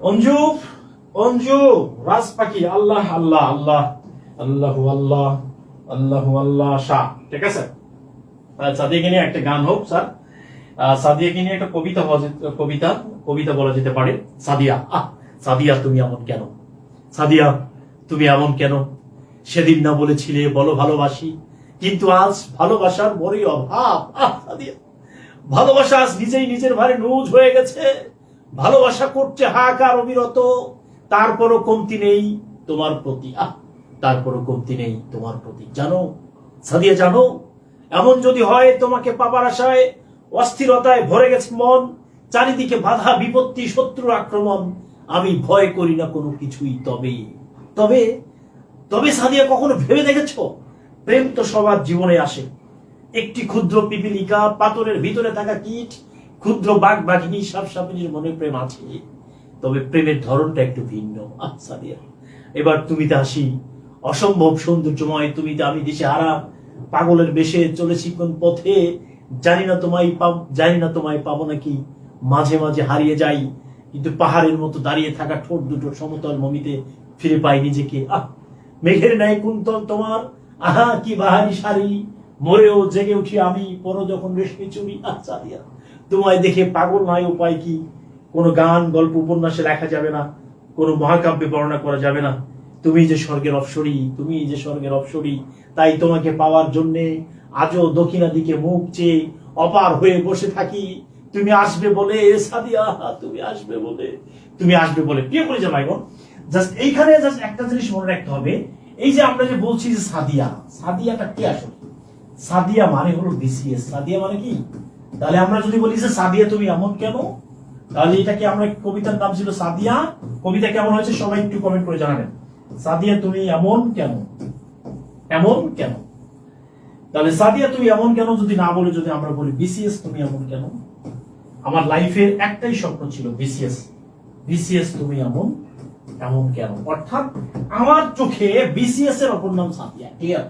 Speaker 2: অঞ্জু, অঞ্জু রাজ পাখি। আল্লাহ আল্লাহ আল্লাহ আল্লাহু আল্লাহ আল্লাহু আল্লাহ শাহ, ঠিক আছে। সাদিয়াকে নিয়ে একটা গান হোক স্যার। সাদিয়াকে নিয়ে একটা কবিতা বলা যেতে পারে। সাদিয়া, সাদিয়া তুমি এমন কেন, সাদিয়া তুমি এমন কেন, সেদিন না বলেছিলে বলো ভালোবাসি, কিন্তু আজ ভালোবাসার বড়ই অভাব। সাদিয়া, ভালোবাসা আজ নিজেই নিজের ভারে নুজ হয়ে গেছে, ভালোবাসা করছে হাহাকার অবিরত, তারপরও কমতি নেই তোমার প্রতি। তারপরও কমতি নেই তোমার প্রতি। জানো সাদিয়া, জানো, এমন যদি হয় তোমাকে পাবার আশায় অস্থিরতায় ভরে গেছে মন, চারিদিকে বাধা বিপত্তি শত্রুর আক্রমণ, আমি ভয় করি না কোনো কিছুই। তবে তবে তবে সাদিয়া, কখনো ভেবে দেখেছো, প্রেম তো সবার জীবনে আসে, একটি ক্ষুদ্র পিপিলিকা, পাথরের ভিতরে থাকা কীট, ক্ষুদ্র বাঘ বাঘিনী, সাপ সাপিনীর মনে প্রেম আছে, তবে প্রেমের ধরনটা একটু ভিন্ন। সাদিয়া, এবার তুমিতে আসি, অসম্ভব সৌন্দর্যময় তুমিতে আমি দিশে হারা, পাগলের বেশে চলেছি কোন পথে, জানি না তোমায় পাবো নাকি, মাঝে মাঝে হারিয়ে যাই, কিন্তু পাহাড়ের মতো দাঁড়িয়ে থাকা ঠোঁট দুটো সমতল মমিতে ফিরে পাই নিজেকে। মেঘের ন্যায় কুন্তল তোমার, আহা কি বাহারি শাড়ি, মরেও জেগে উঠি আমি, পরো যখন রেশমি চুরি। সাদিয়া, তোমায় দেখে পাগল নয় উপায় কি, কোনো গান গল্প উপন্যাসে লেখা যাবে না, কোনো মহাকাব্যে বর্ণনা করা যাবে না, তুমি যে স্বর্গের অপসরী, তুমি যে স্বর্গের অপসরী, তাই তোমাকে পাওয়ার জন্যে আজও দক্ষিণা দিকে মুখ চেয়ে অপার হয়ে বসে থাকি, তুমি আসবে বলে। সাদিয়া, তুমি আসবে বলে, তুমি আসবে বলে। প্রিয় পরিজন ভাই বোন, জাস্ট এইখানে জাস্ট একটা জিনিস মনে রাখতে হবে, এই যে আমরা যে বলছি যে সাদিয়া, সাদিয়াটা কি আসলে? সাদিয়া মানে হলো বিসিএস। সাদিয়া মানে কি? তাহলে আমরা যদি বলি যে সাদিয়া তুমি এমন কেন, তাহলে এটা কি, আমরা কবিতার নাম ছিল সাদিয়া, কবিতা কেমন হয়েছে সবাই একটু কমেন্ট করে জানাবেন। সাদিয়া তুমি এমন কেন, এমন কেন। তাহলে সাদিয়া তুমি এমন কেন যদি না বলে, যদি আমরা বলি বিসিএস তুমি এমন কেন, আমার লাইফের একটাই স্বপ্ন ছিল বিসিএস, বিসিএস তুমি এমন এমন কেন, অর্থাৎ আমার চোখে বিসিএস এর অপর নাম সাদিয়া। ক্লিয়ার?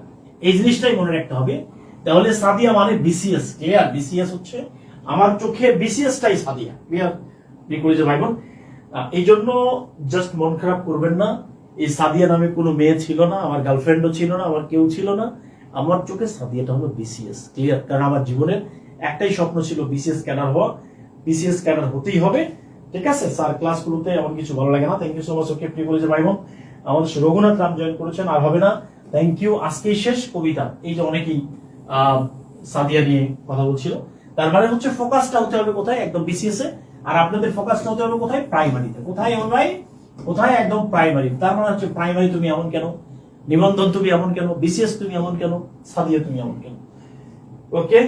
Speaker 2: এই জিনিসটাই মনে রাখতে হবে। তাহলে সাদিয়া মানে বিসিএস। ক্লিয়ার? বিসিএস হচ্ছে আমার চোখে বিসিএসটাই সাদিয়া। ক্লিয়ার? যে ভাই বোন, এই জন্য জাস্ট মন খারাপ করবেন না। এই সাদিয়া নামে কোনো মেয়ে ছিল না, আমার গার্লফ্রেন্ডও ছিল না, আমার কেউ ছিল না, আমার চোখে সাদিয়াটা হলো বিসিএস। ক্লিয়ার? কারণ আমার জীবনের একটাই স্বপ্ন ছিল বিসিএস ক্যাডার হওয়া, বিসিএস ক্যাডার হতেই হবে। ঠিক আছে স্যার, ক্লাসগুলোতে আমার কিছু ভালো লাগে না। Thank you so much. Okay প্রিয় কলেজের ভাই বোন, আমাদের রঘুনাথ রাম জয়েন করেছেন, আর হবে না। Thank you. আজকেই শেষ কবিতা। এই যে অনেকেই সাদিয়া নিয়ে কথা বলছিল, তার মানে হচ্ছে ফোকাসটা হতে হবে কোথায়? একদম বিসিএস এ। আর আপনাদের ফোকাসটা হতে হবে কোথায়? প্রাইমারিতে। কোথায় আমার ভাই? কোথায়? একদম প্রাইমারি। তার মানে হচ্ছে প্রাইমারি তুমি এমন কেন, নিবন্ধন তুমি এমন কেন, বিসিএস তুমি এমন কেন, সাদিয়া তুমি এমন কেন। ওকে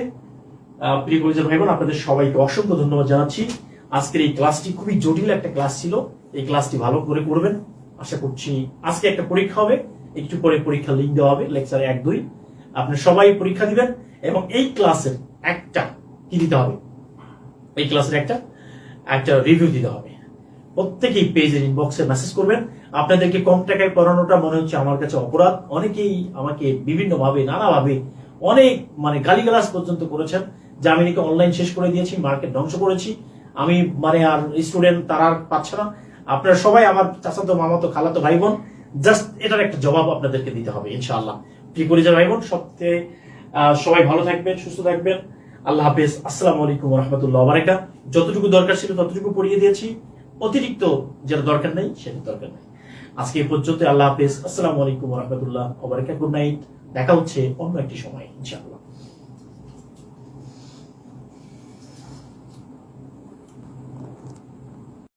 Speaker 2: প্রিয় কলেজের ভাই বোন, আপনাদের সবাইকে অসংখ্য ধন্যবাদ জানাচ্ছি। আজকের এই ক্লাসটি খুবই জটিল একটা ক্লাস ছিল, এই ক্লাসটি ভালো করে করবেন আশা করছি। আজকে একটা পরীক্ষা হবে, একটু পরে পরীক্ষা লিঙ্ক দেওয়া হবে, লেকচার 1-2 আপনি সবাই পরীক্ষা দিবেন, এবং এই ক্লাসের একটা কি দিতে হবে, এই ক্লাসের একটা রিভিউ দিতে হবে। প্রত্যেকেই পেজের ইনবক্সে মেসেজ করবেন। আপনাদেরকে কম টাকায় পড়ানোটা মনে হচ্ছে আমার কাছে অপরাধ। অনেকেই আমাকে বিভিন্ন ভাবে নানাভাবে অনেক গালিগালাজ পর্যন্ত করেছেন যে আমি নাকি অনলাইন শেষ করে দিয়েছি, মার্কেট ধ্বংস করেছি, আমি আর স্টুডেন্ট তারা আর পাচ্ছে না। আপনারা সবাই আমার চাচাতো মামাতো খালাতো ভাই বোন, জাস্ট এটার একটা জবাব আপনাদেরকে দিতে হবে ইনশাআল্লাহ। প্রিয় পরিচয় ভাই বোন, সবাই ভালো থাকবেন, সুস্থ থাকবেন। আল্লাহ হাফেজ। আসসালামু আলাইকুম ওয়া রাহমাতুল্লাহি ওয়া বারাকাতুহু। যতটুকু দরকার ছিল ততটুকু পড়িয়ে দিয়েছি, অতিরিক্ত যেটা দরকার নেই সেটা দরকার নেই। আজকে এই পর্যন্ত। আল্লাহ হাফেজ। আসসালামু আলাইকুম ওয়া রাহমাতুল্লাহি ওয়া বারাকাতুহু। Good night. দেখা হচ্ছে অন্য একটি সময় ইনশাআল্লাহ।